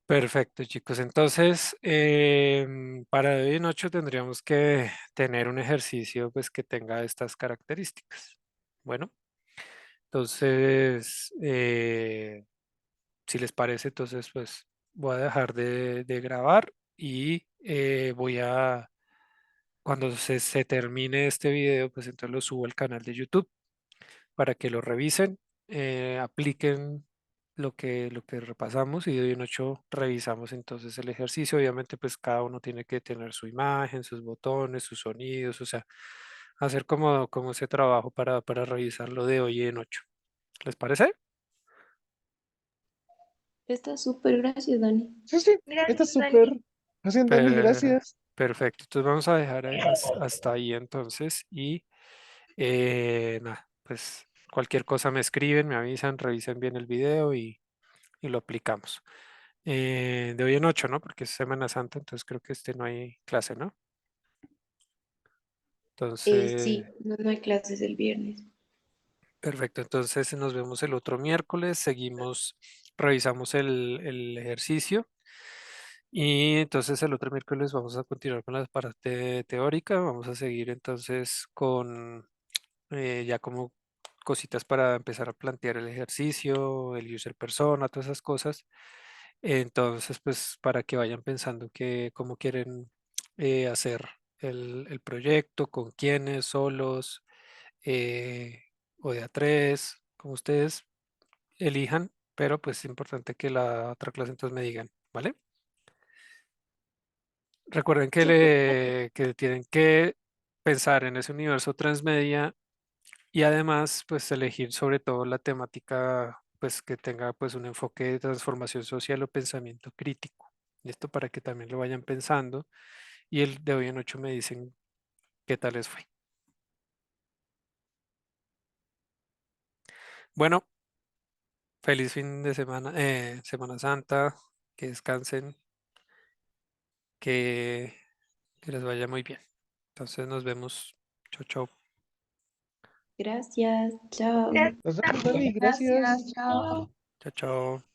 Speaker 1: Perfecto, chicos. Entonces, para de hoy en 8 tendríamos que tener un ejercicio pues, que tenga estas características. Bueno, entonces, si les parece, entonces pues voy a dejar de grabar y cuando se termine este video, pues entonces lo subo al canal de YouTube para que lo revisen, apliquen lo que repasamos y de hoy en 8 revisamos entonces el ejercicio. Obviamente, pues cada uno tiene que tener su imagen, sus botones, sus sonidos, o sea, hacer como ese trabajo para revisarlo de hoy en 8. ¿Les parece?
Speaker 2: Está súper, gracias, Dani.
Speaker 3: Sí, sí, está
Speaker 4: Gracias,
Speaker 3: súper.
Speaker 4: Dani.
Speaker 3: Hacen Dani,
Speaker 1: Per-
Speaker 3: gracias.
Speaker 1: Perfecto, entonces vamos a dejar hasta ahí entonces y nada, pues cualquier cosa me escriben, me avisan, revisen bien el video y lo aplicamos. De hoy en 8, ¿no? Porque es Semana Santa, entonces creo que no hay clase, ¿no? Entonces,
Speaker 2: Sí, no, no hay clases el viernes.
Speaker 1: perfecto, entonces nos vemos el otro miércoles, revisamos el ejercicio y entonces el otro miércoles vamos a continuar con la parte teórica, vamos a seguir entonces con ya como cositas para empezar a plantear el ejercicio, el user persona, todas esas cosas. Entonces, pues para que vayan pensando cómo quieren hacer el proyecto, con quiénes, solos, eh, o de a tres, como ustedes elijan, pero pues es importante que la otra clase entonces me digan, ¿vale? Recuerden
Speaker 2: Súper.
Speaker 1: que tienen que pensar en ese universo transmedia y además pues elegir sobre todo la temática pues que tenga pues un enfoque de transformación social o pensamiento crítico. Esto para que también lo vayan pensando y el de hoy en 8 me dicen qué tal les fue. Bueno, feliz fin de semana, Semana Santa, que descansen, que, que les vaya muy bien. Entonces nos vemos. Chau, chau.
Speaker 2: Gracias, chao.
Speaker 4: Gracias,
Speaker 3: Nos vemos,
Speaker 4: Dani.
Speaker 3: Dani,
Speaker 4: Gracias,
Speaker 3: gracias.
Speaker 4: chao.
Speaker 1: Chao, chao.